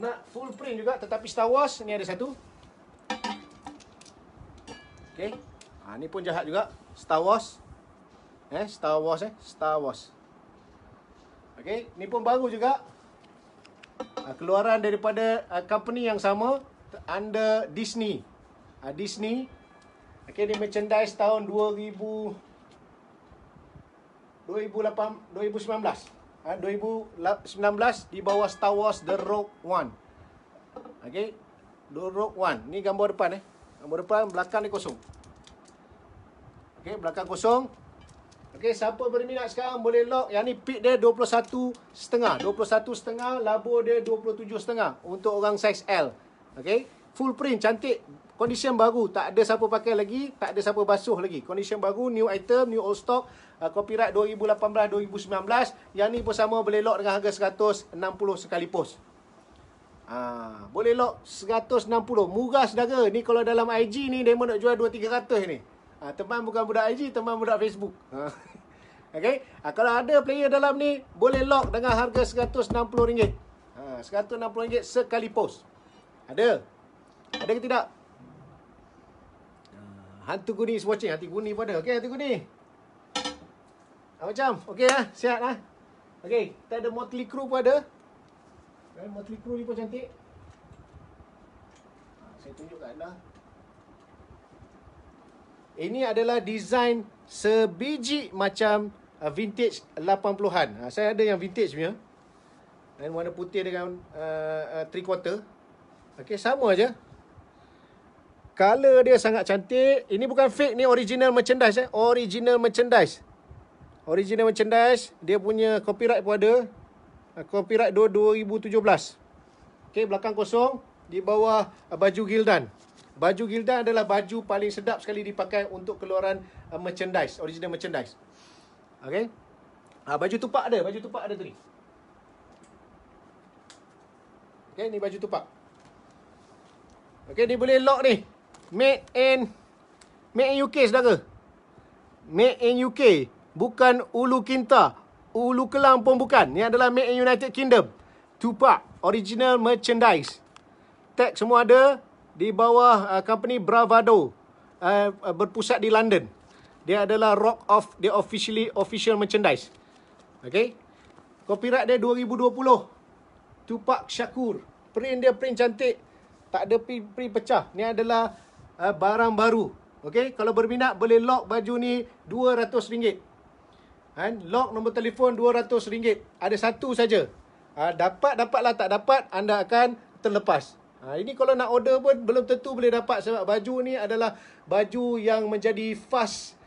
Speaker 1: nak full print juga tetapi Star Wars, ni ada satu. Okay. Ni pun jahat juga. Star Wars. Star Wars. Okay. Ni pun baru juga. Keluaran daripada company yang sama under Disney. Disney. Okay, ni merchandise tahun 2019. 2019 di bawah Star Wars The Rogue One. Okay, The Rogue One. Ni gambar depan Gambar depan, belakang ni kosong. Okay, belakang kosong. Okay, siapa berminat sekarang boleh lock. Yang ni pick dia 21.5. 21.5, labo dia 27.5 untuk orang size L. Okay, full print, cantik. Condition baru, tak ada siapa pakai lagi, tak ada siapa basuh lagi. Condition baru, new item, new old stock, copyright 2018-2019. Yang ni pun sama, boleh lock dengan harga 160 sekali post. Boleh lock 160. Murah saudara. Ni kalau dalam IG ni dia nak jual 200-300 ni. Teman bukan budak IG, teman budak Facebook. Okay. Kalau ada player dalam ni, boleh lock dengan harga RM160. RM160 sekali post. Ada? Ada ke tidak? Hantu Guni is watching. Hantu Guni pun ada. Okey, Hantu Guni. Macam? Okey lah. Sihat lah. Okey, kita ada Motley Crue pun ada. Motley Crue ni pun cantik. Saya tunjuk kat anda. Ini adalah design sebiji macam vintage 80-an. Saya ada yang vintage punya. Dan warna putih dengan 3/4. Okey, sama aja. Color dia sangat cantik. Ini bukan fake, ni original merchandise. Original merchandise. Original merchandise. Dia punya copyright pun ada. Copyright 2017. Okey, belakang kosong. Di bawah baju Gildan. Baju Gildan adalah baju paling sedap sekali dipakai untuk keluaran merchandise. Original merchandise. Okey. Baju tupak ada. Baju tupak ada tu ni. Okey, ni baju tupak. Okey, ni boleh lock ni. Made in UK, saudara. Made in UK. Bukan Ulu Kinta. Ulu Kelang pun bukan. Ni adalah made in United Kingdom. Tupac. Original merchandise. Tag semua ada. Di bawah company Bravado. Berpusat di London. Dia adalah Rock of the official merchandise. Okay. Copyright dia 2020. Tupac Shakur. Print dia print cantik. Tak ada print pecah. Ni adalah barang baru. Okay. Kalau berminat boleh lock baju ni RM200. Lock nombor telefon RM200. Ada satu saja. Dapatlah, tak dapat anda akan terlepas. Ini kalau nak order pun belum tentu boleh dapat. Sebab baju ni adalah baju yang menjadi fast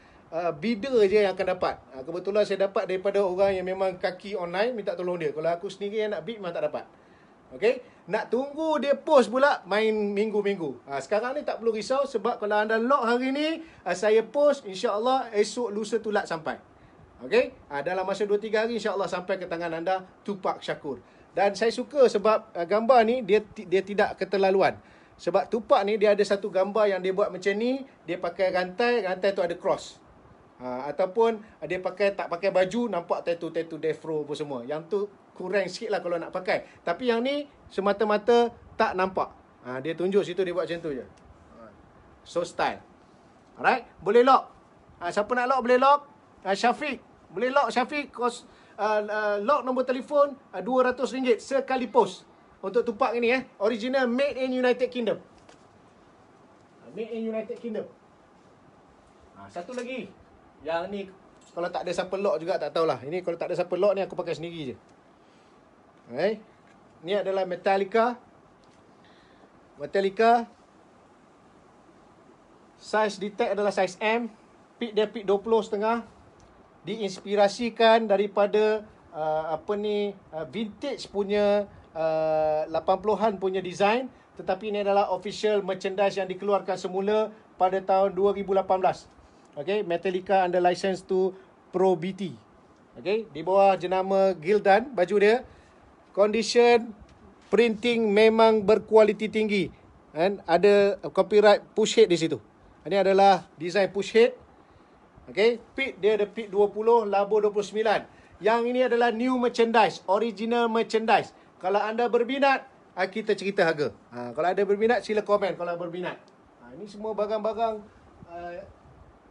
Speaker 1: bidder je yang akan dapat. Kebetulan saya dapat daripada orang yang memang kaki online, minta tolong dia. Kalau aku sendiri yang nak bid memang tak dapat. Okay. Nak tunggu dia post pula main minggu-minggu. Sekarang ni tak perlu risau. Sebab kalau anda lock hari ni, saya post, insya-Allah esok lusa tulat sampai. Okay. Dalam masa 2-3 hari insya-Allah sampai ke tangan anda Tupac Shakur. Dan saya suka sebab gambar ni dia tidak keterlaluan. Sebab Tupac ni dia ada satu gambar yang dia buat macam ni, dia pakai rantai tu ada cross. Ataupun dia tak pakai baju, nampak tattoo death row apa semua. Yang tu kurang sikit lah kalau nak pakai. Tapi yang ni semata-mata tak nampak. Dia tunjuk situ, dia buat macam tu je. So style. Alright, boleh lock. Siapa nak lock boleh lock. Syafiq, boleh lock Syafiq. Lock nombor telefon RM200 sekali post. Untuk Tupac ini original made in United Kingdom. Made in United Kingdom. Satu lagi. Yang ni kalau tak ada siapa lock juga tak tahulah. Ini kalau tak ada siapa lock ni aku pakai sendiri je. Okay. Ni adalah Metallica. Size detect adalah size M. Pit dia pit 20.5. Diinspirasikan daripada vintage punya 80-an punya design. Tetapi ini adalah official merchandise yang dikeluarkan semula pada tahun 2018. Okay, Metallica under license to Pro BT. Okay, di bawah jenama Gildan baju dia. Condition printing memang berkualiti tinggi. And ada copyright push head di situ. Ini adalah design push head. Okay, pit dia ada pit 20, labo 29. Yang ini adalah new merchandise, original merchandise. Kalau anda berminat, kita cerita harga. Kalau ada berminat, sila komen kalau berminat. Ini semua barang-barang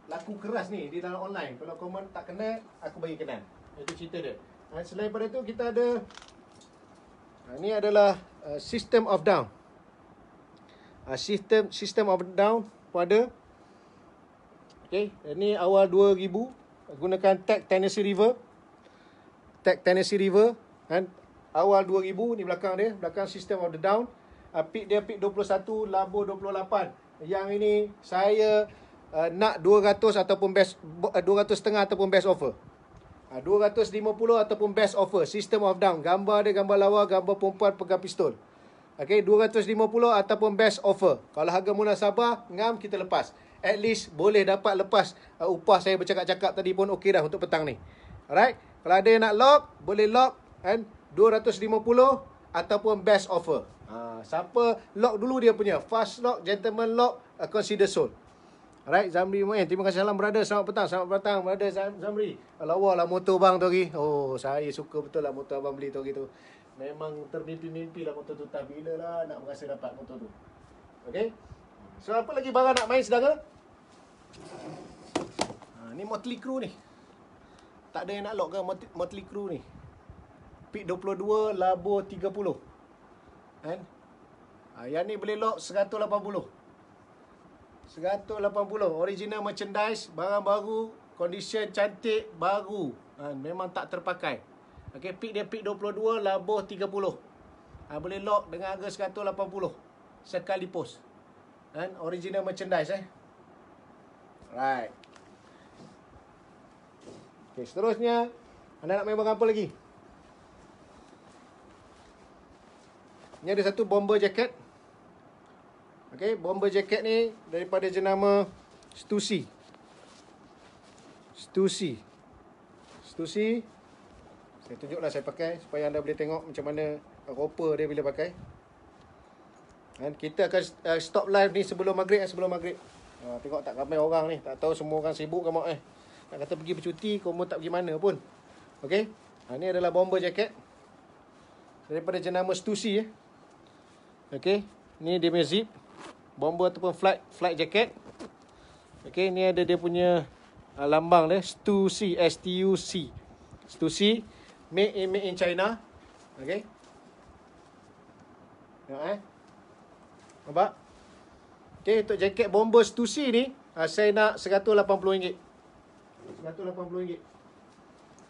Speaker 1: laku keras ni di dalam online. Kalau komen tak kenal, aku bagi kenal. Itu cerita dia. Selain daripada itu, kita ada ini adalah System of Down. System of Down pada okay, ini awal 2000 gunakan tag Tennessee River. Tag Tennessee River kan awal 2000 ni belakang dia, belakang System of the Down. Pit dia pit 21, labo 28. Yang ini saya nak 200 ataupun best 200.5 ataupun best offer. 250 ataupun best offer. System of Down. Gambar dia gambar lawa, gambar perempuan pegang pistol. Okay, 250 ataupun best offer. Kalau harga munasabah, ngam kita lepas. At least boleh dapat lepas upah saya bercakap-cakap tadi pun okey dah untuk petang ni. Alright. Kalau ada yang nak lock, boleh lock kan 250 ataupun best offer. Siapa lock dulu dia punya. Fast lock, gentleman lock, consider sold. Alright, Zamri Muin. Terima kasih salam brother. Selamat petang brother Zamri. Lawa lah motor bang tu hari. Oh, saya suka betul lah motor abang beli tu hari tu. Memang termimpi-mimpi lah motor tu. Tak bila lah nak merasa dapat motor tu. Okay. So apa lagi barang nak main saudara? Ni Motley Crue ni. Tak ada yang nak lock kan Motley Crue ni. Peak 22, labo 30. Kan? Yang ni boleh lock 180. 180. Original merchandise, barang baru, condition cantik, baru. Memang tak terpakai. Okey, peak dia peak 22, labo 30. Boleh lock dengan harga 180 sekali post. Kan? Original merchandise Right. Okey, seterusnya anda nak main barang apa lagi? Ni ada satu bomber jacket. Okey, bomber jacket ni daripada jenama Stussy. Saya tunjuklah saya pakai supaya anda boleh tengok macam mana rupa dia bila pakai. Dan kita akan stop live ni sebelum maghrib. Tengok tak ramai orang ni. Tak tahu semua orang sibuk ke mak nak kata pergi bercuti, kamu tak pergi mana pun. Okey. Ni adalah bomber jacket daripada jenama Stussy Okey. Ni dia punya zip. Bomber ataupun flight jacket. Okey, ni ada dia punya lambang dia, Stussy, S-T-U-C. Stussy, made in China. Okey. Tengok nampak? Okey, untuk jaket bomber Stussy ni, saya nak RM180. RM180.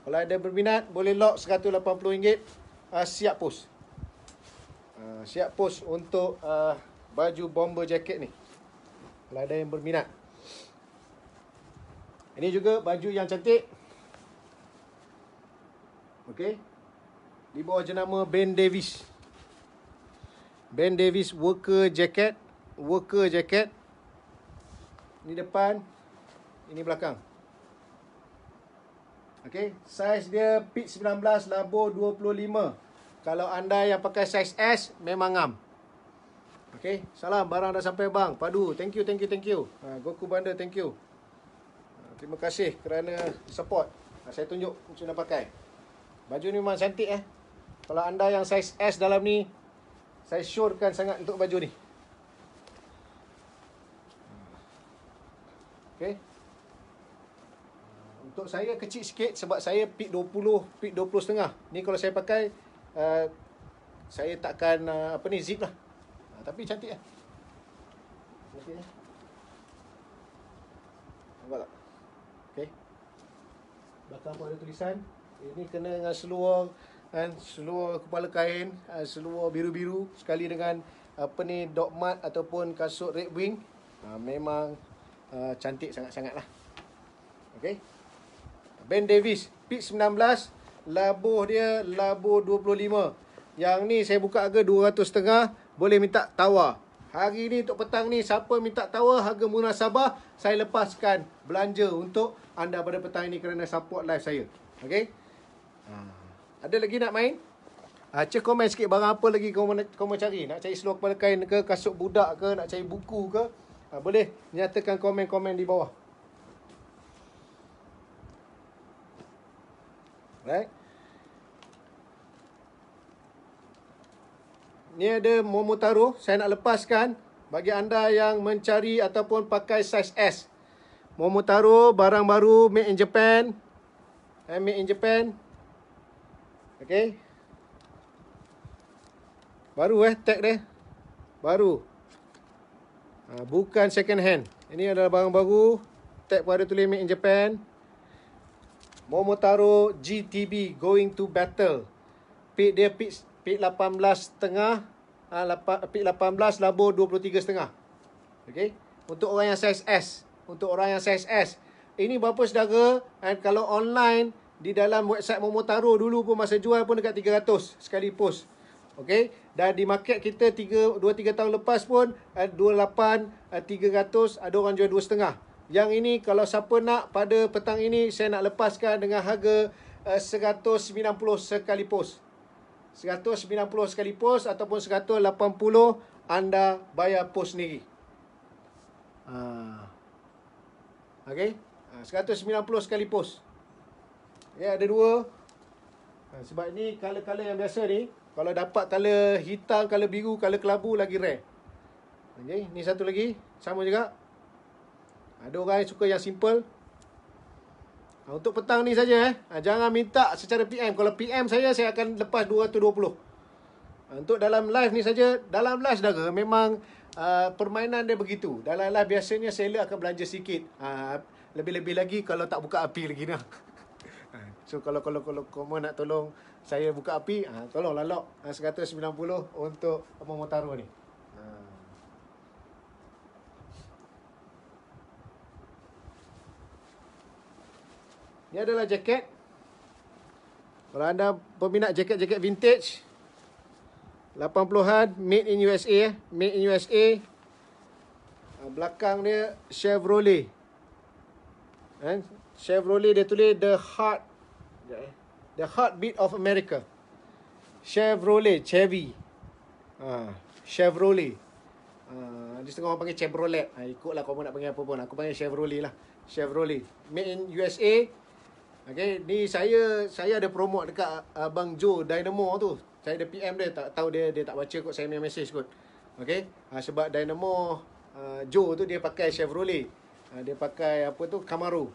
Speaker 1: Kalau ada berminat, boleh lock RM180. Siap post. Siap post untuk baju bomber jacket ni. Kalau ada yang berminat. Ini juga baju yang cantik. Okey. Di bawah jenama Ben Davis. Ben Davis worker jacket. Ini depan, ini belakang. Okey, saiz dia peak 19, labo 25. Kalau anda yang pakai saiz S, memang ngam. Okey, salam, barang dah sampai bang. Padu, thank you. Goku Banda, thank you. Terima kasih kerana support. Saya tunjuk macam mana pakai. Baju ni memang cantik Kalau anda yang saiz S dalam ni, saya syorkan sangat untuk baju ni. Okey. Untuk saya kecil sikit sebab saya peak 20, peak 20.5. Ni kalau saya pakai, saya takkan zip lah. Tapi cantik Okey. Nampak tak? Okey. Belakang pun ada tulisan. Ini kena dengan seluar seluar kepala kain, seluar biru-biru sekali dengan dog mat ataupun kasut Red Wing. Memang cantik sangat-sangat lah. Okey. Ben Davis, peak 19, labo dia labo 25. Yang ni saya buka harga 200.5, boleh minta tawar. Hari ni untuk petang ni, siapa minta tawar harga munasabah, saya lepaskan belanja untuk anda pada petang ini kerana support live saya. Okey. Ada lagi nak main? Cek komen sikit barang apa lagi kau cari. Nak cari seluar kepala kain ke, kasut budak ke, nak cari buku ke, boleh nyatakan komen-komen di bawah. Right. Ni ada Momotaro. Saya nak lepaskan bagi anda yang mencari ataupun pakai saiz S. Momotaro, barang baru, made in Japan. Made in Japan. Okay. Baru tag dia. Baru. Bukan second hand. Ini adalah barang baru. Tag pun ada tulis made in Japan. Momotaro GTB going to battle. Peak dia peak 18.5. Peak 18, labo 23.5. Okey. Untuk orang yang saiz S. Ini berapa saudara? Kalau online di dalam website Momotaro dulu pun masa jual pun dekat 300 sekali post. Okey. Dan di market kita 2-3 tahun lepas pun 28, 300, ada orang jual 2.5. Yang ini kalau siapa nak pada petang ini, saya nak lepaskan dengan harga 190 sekali post. 190 sekali post ataupun 180 anda bayar post sendiri. Okey. 190 sekali post. Ya, ada dua. Sebab ni color-color yang biasa ni, kalau dapat color hitam, color biru, color kelabu lagi rare. Okey, ni satu lagi sama juga. Ada orang yang suka yang simple. Untuk petang ni saja jangan minta secara PM. Kalau PM saya akan lepas 220. Untuk dalam live ni saja, dalam live saudara memang permainan dia begitu. Dalam live biasanya seller akan belanja sikit. Lebih-lebih lagi kalau tak buka api lagi dah. So kalau kamu nak tolong saya buka api, tolonglah lock 190 untuk Momotaro ni. Ini adalah jaket. Kalau anda peminat jaket-jaket vintage 80-an, made in USA made in USA. Belakang dia Chevrolet. Chevrolet dia tulis the heartbeat of America. Chevrolet, Chevy. Chevrolet. Di setengah orang panggil Chevrolet. Ikutlah kau nak panggil apa pun. Aku panggil Chevrolet lah. Chevrolet. Made in USA. Okay, ni saya ada promote dekat Abang Joe Dynamo tu. Saya ada PM dia, tak tahu dia tak baca kot, saya punya message kot. Okay, sebab Dynamo Joe tu dia pakai Chevrolet. Dia pakai apa tu, Camaro,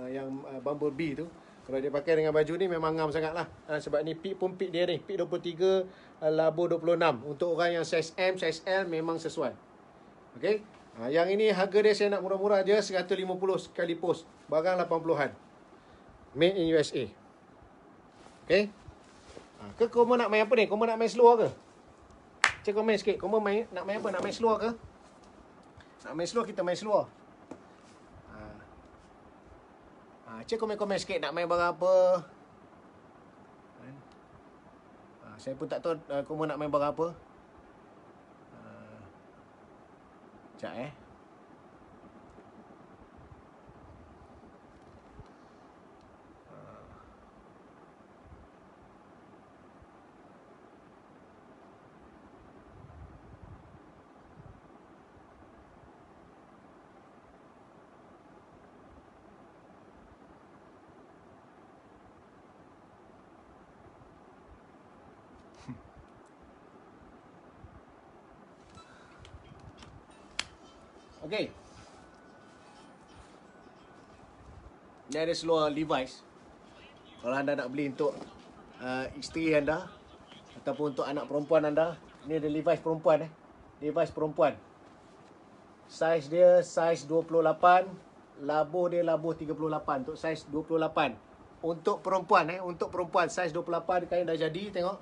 Speaker 1: yang Bumblebee tu. Kalau dia pakai dengan baju ni memang ngam sangat lah. Sebab ni peak pun peak dia ni, peak 23, labo 26. Untuk orang yang size M, size L memang sesuai. Okay, yang ini harga dia saya nak murah-murah je, 150 sekali post. Barang 80-an. Made in USA. Okay. Ke kau nak main apa ni? Kau nak main slow ke? Cik komen sikit. Kau nak main apa? Nak main slow ke? Nak main slow, kita main slow. Cik komen sikit. Nak main barang apa? Saya pun tak tahu kau nak main barang apa. Sekejap Okay. Ni ada seluar Levi's. Kalau anda nak beli untuk isteri anda ataupun untuk anak perempuan anda, ni ada Levi's perempuan Levi's perempuan. Saiz dia saiz 28, labuh dia labuh 38 untuk saiz 28. Untuk perempuan untuk perempuan saiz 28 kain dah jadi, tengok.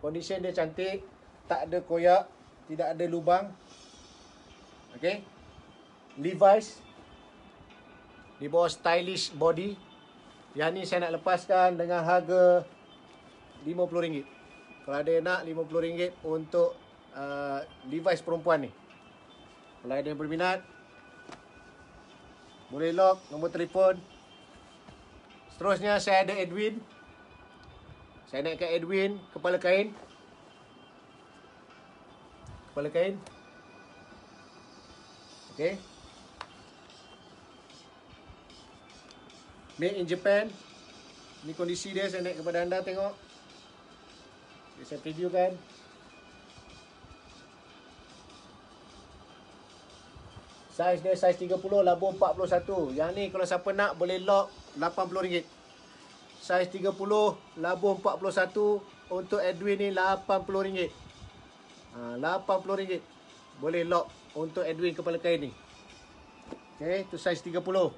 Speaker 1: Condition dia cantik, tak ada koyak, tidak ada lubang. Okay, Levi's di bawah stylish body. Yang ni saya nak lepaskan dengan harga RM50. Kalau ada yang nak, RM50 untuk Levi's perempuan ni. Kalau ada yang berminat, boleh lock nombor telefon. Seterusnya saya ada Edwin. Saya naikkan Edwin, kepala kain. Kepala kain. Okay. Made in Japan. Ni kondisi dia, saya naik kepada anda tengok. Okay, saya previewkan. Saiz dia saiz 30, labuh 41. Yang ni kalau siapa nak boleh lock RM80. Saiz 30, labuh 41. Untuk Edwin ni RM80. RM80. Boleh lock untuk Edwin kepala kain ni. Okay, tu saiz 30. Kalau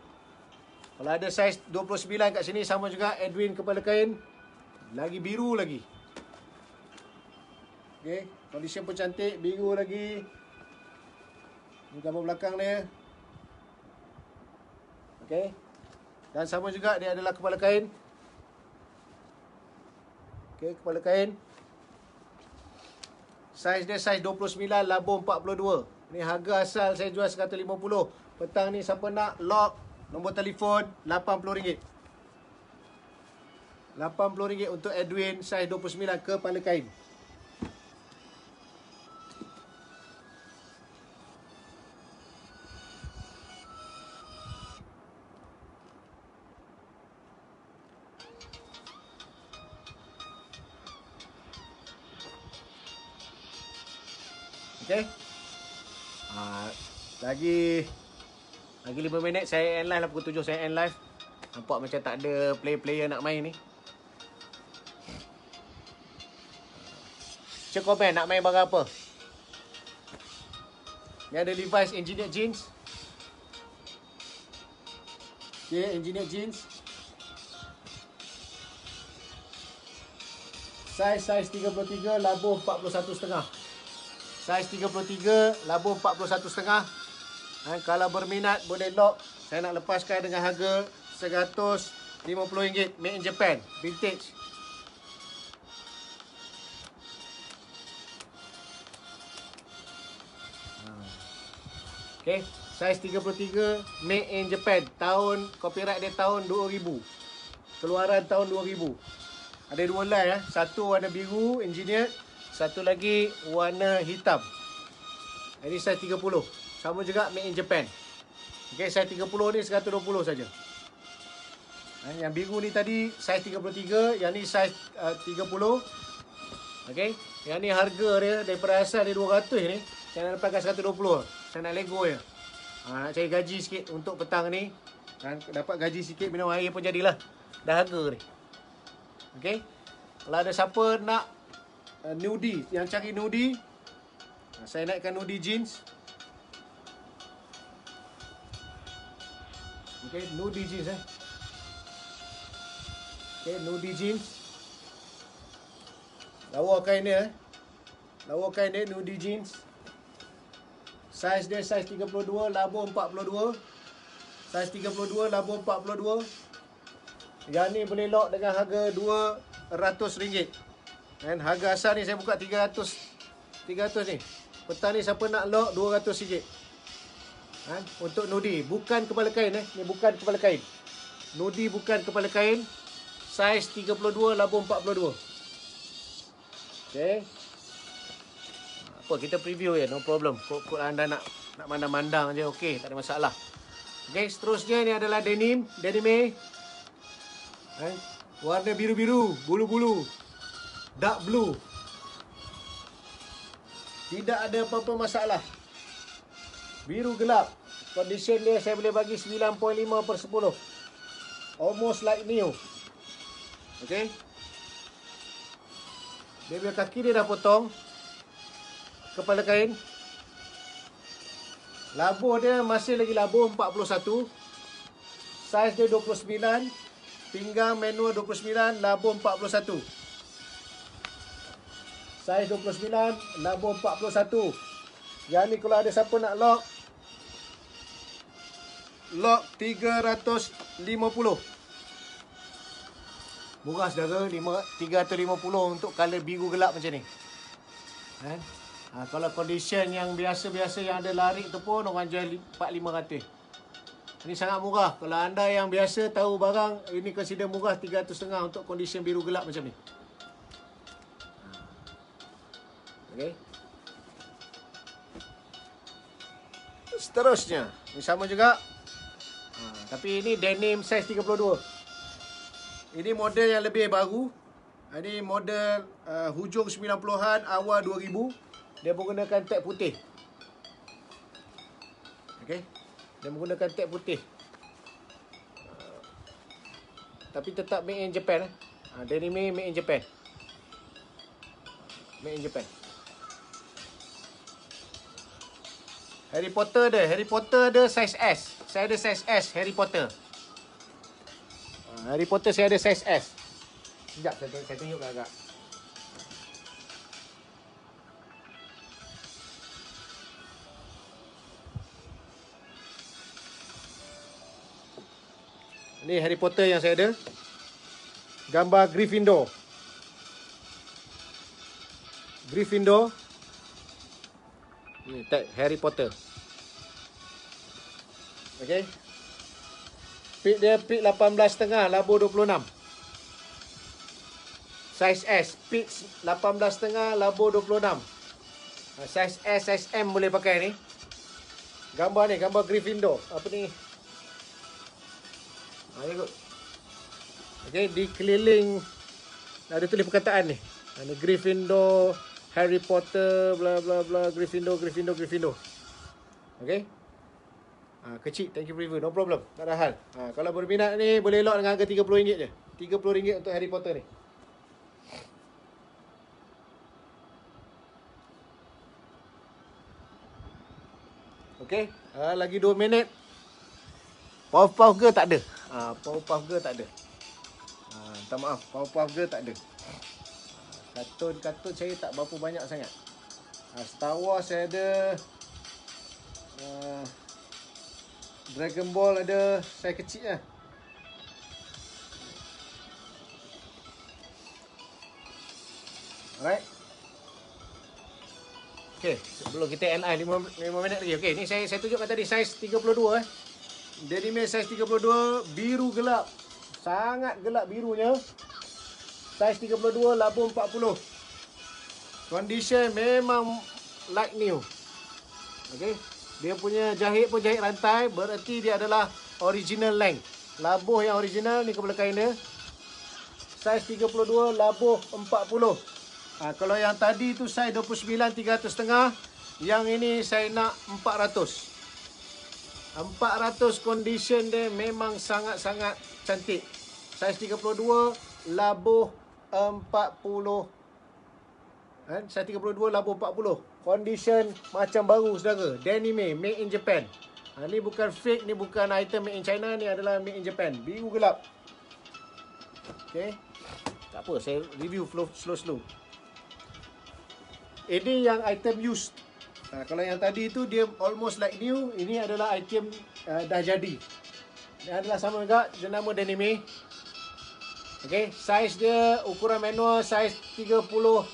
Speaker 1: ada saiz 29 kat sini, sama juga Edwin kepala kain. Lagi biru lagi. Okay, condition pun cantik, biru lagi. Ni gambar belakang dia. Okay, dan sama juga dia adalah kepala kain. Okay, kepala kain. Saiz dia saiz 29, labuh 42. Ni harga asal saya jual 150. Petang ni siapa nak lock, nombor telefon RM80. RM80 untuk Edwin saiz 29 kepala kain. Okay. Lagi Lagi 5 minit saya end live lah, pukul 7 saya end live. Nampak macam tak ada player-player nak main ni. Cek komen nak main barang apa. Ni ada Levi's Engineered Jeans. Okay, Engineered Jeans. Saiz 33, labo 41.5. Saiz 33, labo 41.5. Kalau berminat boleh lock. Saya nak lepaskan dengan harga RM150. Made in Japan. Vintage. Okay. Saiz 33, made in Japan. Copyright dia tahun 2000. Keluaran tahun 2000. Ada 2 line . Satu warna biru, engineered. Satu lagi warna hitam. Ini saiz 30. Sama juga made in Japan. Okay, saiz 30 ni 120 saja. Yang biru ni tadi saiz 33. Yang ni saiz 30. Okay. Yang ni harga dia daripada asal dia 200 ni. Saya nak dapatkan 120. Saya nak lego je. Nak cari gaji sikit untuk petang ni. Dapat gaji sikit, minum air pun jadilah. Dah harga ni. Okay. Kalau ada siapa nak nudie, yang cari nudie, saya naikkan nudie jeans. Okay, nudie jeans Okay, nudie jeans. Lawa kain dia Lawa kain dia, nudie jeans. Saiz dia saiz 32, labo 42. Saiz 32, labo 42. Yang ni boleh lock dengan harga RM200. Dan harga asal ni saya buka 300 ni. Petang ni siapa nak lock RM200. Untuk nudi, bukan kepala kain ni bukan kepala kain. Nudi bukan kepala kain. Saiz 32, labo 42. Okey. Apa kita preview je, no problem. Kalau anda nak mandang-mandang je, okey, tak ada masalah. Okey, seterusnya ni adalah denim A. Warna biru-biru, bulu-bulu, dark blue. Tidak ada apa-apa masalah. Biru gelap. Condition dia saya boleh bagi 9.5/10. Almost like new. Okay. Dia punya kaki dia dah potong. Kepala kain. Labuh dia masih lagi labuh 41. Saiz dia 29. Pinggang manual 29, labuh 41. Saiz 29, labuh 41. Yang ni kalau ada siapa nak lock 350. Murah saudara, 350 untuk color biru gelap macam ni. Kalau condition yang biasa-biasa yang ada larik tu pun orang jual 400-500. Ini sangat murah. Kalau anda yang biasa tahu barang, ini consider murah, 300.5 untuk condition biru gelap macam ni. Okey. Seterusnya, ini sama juga. Tapi ini denim saiz 32. Ini model yang lebih baru. Ini model hujung 90-an, awal 2000. Dia menggunakan tag putih. Okey. Dia menggunakan tag putih. Tapi tetap made in Japan. Denim ni made in Japan. Made in Japan. Harry Potter ada saiz S. Saya ada saiz S Harry Potter. Harry Potter saya ada saiz S. Sekejap saya tunjuk agak. Ni Harry Potter yang saya ada. Gambar Gryffindor. Gryffindor. Ni tag Harry Potter. Okey. Pit dia pit 18.5, labo 26. Saiz S, pit 18.5, labo 26. Saiz S, saiz M boleh pakai ni. Gambar ni, gambar Gryffindor. Apa ni? Ikut. Okey, di keliling ada tulis perkataan ni. Ada Gryffindor, Harry Potter, bla bla bla, Gryffindor. Okey. Kecil, thank you for review. No problem, tak ada hal. Kalau berminat ni boleh lock dengan harga RM30 je. RM30 untuk Harry Potter ni. Okey, lagi 2 minit. Powerpuff Girl tak ada. Powerpuff Girl tak ada. Minta maaf, Powerpuff Girl tak ada. Kartun saya tak berapa banyak sangat. Star Wars saya ada. Dragon Ball ada. Saya kecil lah. Alright. Okay, sebelum kita NI 5 minit lagi. Okay, ni saya tunjukkan tadi saiz 32 Denim saiz 32, biru gelap. Sangat gelap birunya. Saiz 32, laba 40. Condition memang like new. Okay, dia punya jahit pun jahit rantai, bererti dia adalah original length. Labuh yang original ni kepala kain dia. Saiz 32, labuh 40. Kalau yang tadi tu saiz 29, 300.5. Yang ini saya nak 400. 400 condition dia memang sangat-sangat cantik. Saiz 32, labuh 40. Saiz 32, labuh 40. Condition macam baru, saudara. Denime, made in Japan. Ni bukan fake, ni bukan item made in China, ni adalah made in Japan. Biru gelap. Okay. Tak apa, saya review slow-slow. Ini yang item used. Kalau yang tadi tu dia almost like new, ini adalah item dah jadi. Dia adalah sama juga, jenama Denime. Okay, saiz dia ukuran manual saiz 31.5.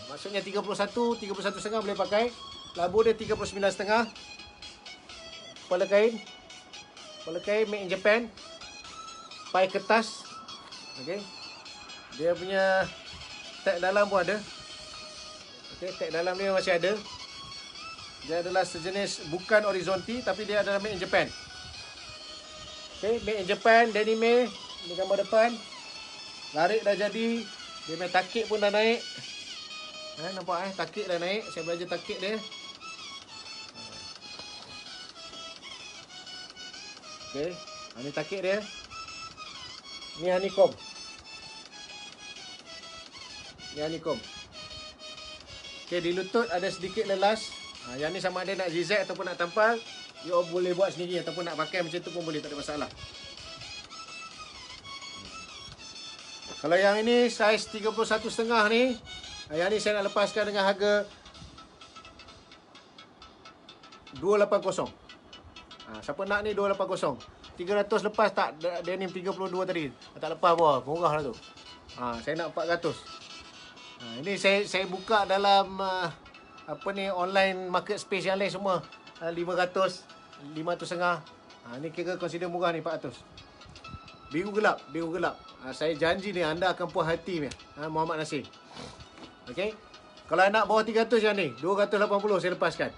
Speaker 1: Maksudnya 31.5 boleh pakai. Labu dia 39.5. Kepala kain made in Japan. Pai kertas. Okay. Dia punya tag dalam pun ada. Okay, tag dalam dia masih ada. Dia adalah sejenis, bukan horizontal, tapi dia adalah made in Japan. Okay, made in Japan, Denime. Ini gambar depan. Larik dah jadi. Dia punya takik pun dah naik. Nampak takik dah naik. Saya belajar takik dia. Okay, ini takik dia. Ni honeycomb. Okay, di lutut ada sedikit lelas. Yang ni sama ada nak zigzag ataupun nak tampal. You boleh buat sendiri ataupun nak pakai macam tu pun boleh, tak ada masalah. Kalau yang ini saiz 31.5 ni, yang ni saya nak lepaskan dengan harga 280. Siapa nak ni 280. 300 lepas tak denim 32 tadi. Tak lepas apa, murah lah tu. Saya nak 400. Ini saya buka dalam online market space yang lain semua 500, 500.5. Ni kira consider murah ni, 400. Biru gelap. Saya janji ni anda akan puas hati ni. Muhammad Nasir. Okey. Kalau nak bawah 300 yang ni, 280 saya lepaskan.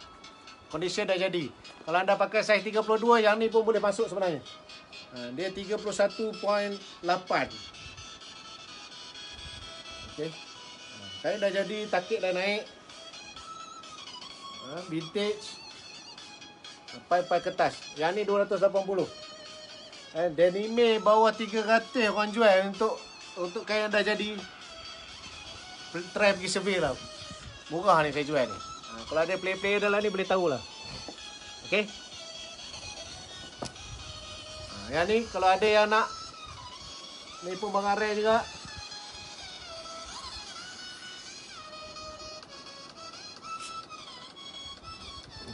Speaker 1: Condition dah jadi. Kalau anda pakai saiz 32, yang ni pun boleh masuk sebenarnya. Dia 31.8. Okey. Saya dah jadi, takik dah naik. Vintage. Pai kertas. Yang ni 280. Denime bawah 300 orang jual untuk kain yang dah jadi. Try pergi survey lah. Murah ni saya jual ni. Kalau ada player-player dalam ni boleh tahulah. Okey. Yang ni kalau ada yang nak, ni pun Bang Arel juga.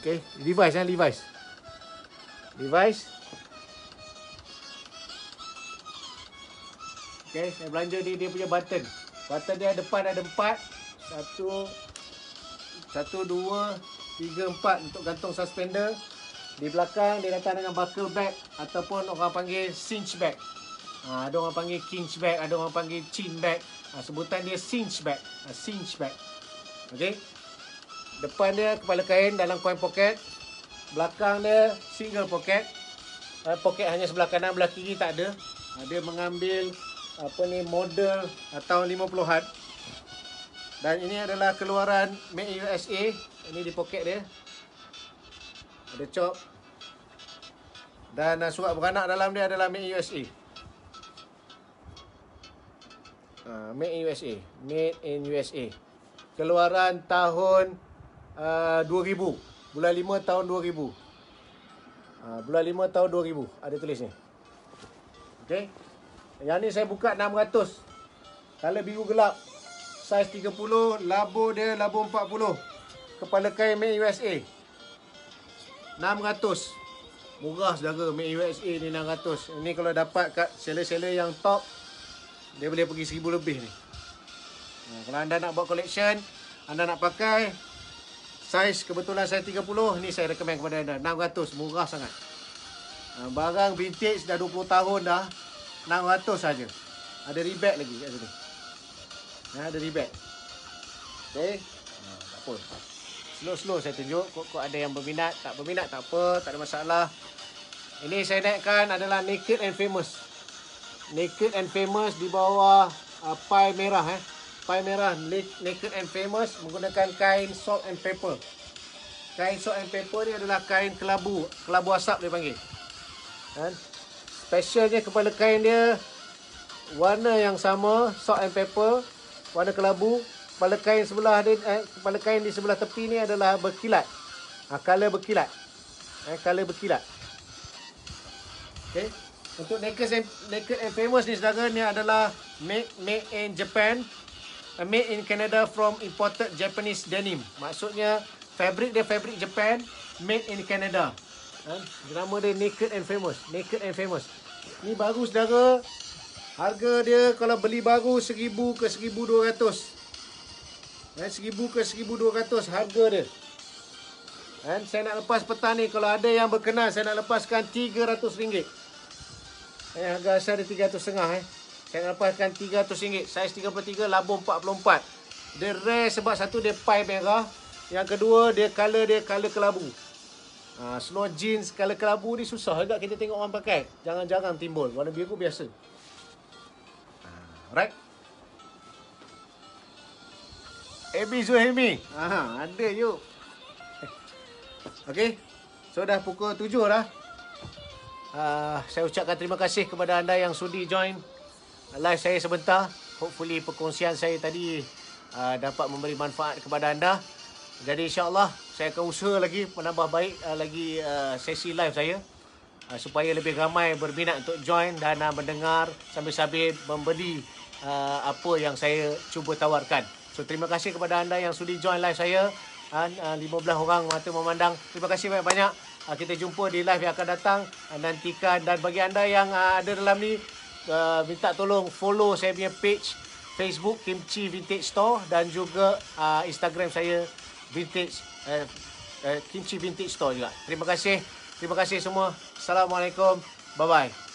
Speaker 1: Okey, Levi's. Okey, saya belanja dia punya button. Button dia depan ada 4. 1, 2, 3, 4 untuk gantung suspender. Di belakang dia datang dengan buckle bag ataupun orang panggil cinch bag. Ada orang panggil cinch bag, ada orang panggil chin bag. Sebutan dia cinch bag. Okey. Depan dia kepala kain dalam coin pocket. Belakang dia single pocket. Pocket hanya sebelah kanan, belah kiri tak ada. Dia mengambil model tahun 50-an. Dan ini adalah keluaran made in USA. Ini di poket dia. Ada chop. Dan surat beranak dalam dia adalah Made in USA. Made in USA. Made in USA. Keluaran tahun 2000. Bulan 5 tahun 2000. Bulan 5 tahun 2000. Ada tulis ni. Okey. Yang ni saya buka 600. Color biru gelap. Saiz 30. Labu dia labu 40. Kepala kain Made in USA. 600. Murah saudara. Made in USA ni 600. Ini kalau dapat kat seller-seller yang top, dia boleh pergi 1000 lebih ni. Kalau anda nak buat collection, anda nak pakai saiz kebetulan saiz 30, ni saya recommend kepada anda. 600, murah sangat. Barang vintage dah 20 tahun dah, 600 saja. Ada rebate lagi kat sini. Ada rebate. Okey. Tak apa. Slow-slow saya tunjuk. Kok ada yang berminat, tak apa, tak ada masalah. Ini saya naikkan adalah Naked and Famous. Naked and Famous di bawah pai merah Pai merah Naked and Famous menggunakan kain salt and pepper. Kain salt and pepper ni adalah kain kelabu asap dia panggil. Specialnya kepala kain dia warna yang sama, salt and pepper, warna kelabu. Kepala kain sebelah dia, kepala kain di sebelah tepi ni adalah berkilat. Color berkilat. Color berkilat. Okey. Untuk Naked and Famous ni saudara, ni adalah made in Japan, made in Canada from imported Japanese denim. Maksudnya fabric dia fabric Japan, made in Canada. Nama dia Naked and Famous. Naked and Famous. Ni baru saudara. Harga dia kalau beli baru 1000 ke 1200. 1000 ke 1200 harga dia. Saya nak lepas petang ni, kalau ada yang berkenan, saya nak lepaskan RM300. Harga asal dia 300.5. Saya nak lepaskan RM300. Saiz 33, labu 44. Dia rare sebab satu dia pai merah. Yang kedua dia color kelabu. Slow jeans color kelabu ni susah juga kita tengok orang pakai. Jarang-jarang timbul. Warna biru biasa. Alright. Abi Zuhaimi. Ada yuk. Okey. So dah pukul 7 dah. Saya ucapkan terima kasih kepada anda yang sudi join live saya sebentar. Hopefully perkongsian saya tadi dapat memberi manfaat kepada anda. Jadi insyaAllah saya akan usaha lagi menambah baik lagi sesi live saya. Supaya lebih ramai berminat untuk join dan mendengar sambil-sambil membeli apa yang saya cuba tawarkan. So terima kasih kepada anda yang sudi join live saya. 15 orang mata memandang. Terima kasih banyak-banyak. Kita jumpa di live yang akan datang. Nantikan. Dan bagi anda yang ada dalam ni, minta tolong follow saya punya page Facebook Kimchi Vintage Store dan juga Instagram saya Vintage Kimchi Vintage Store juga. Terima kasih semua. Assalamualaikum. Bye bye.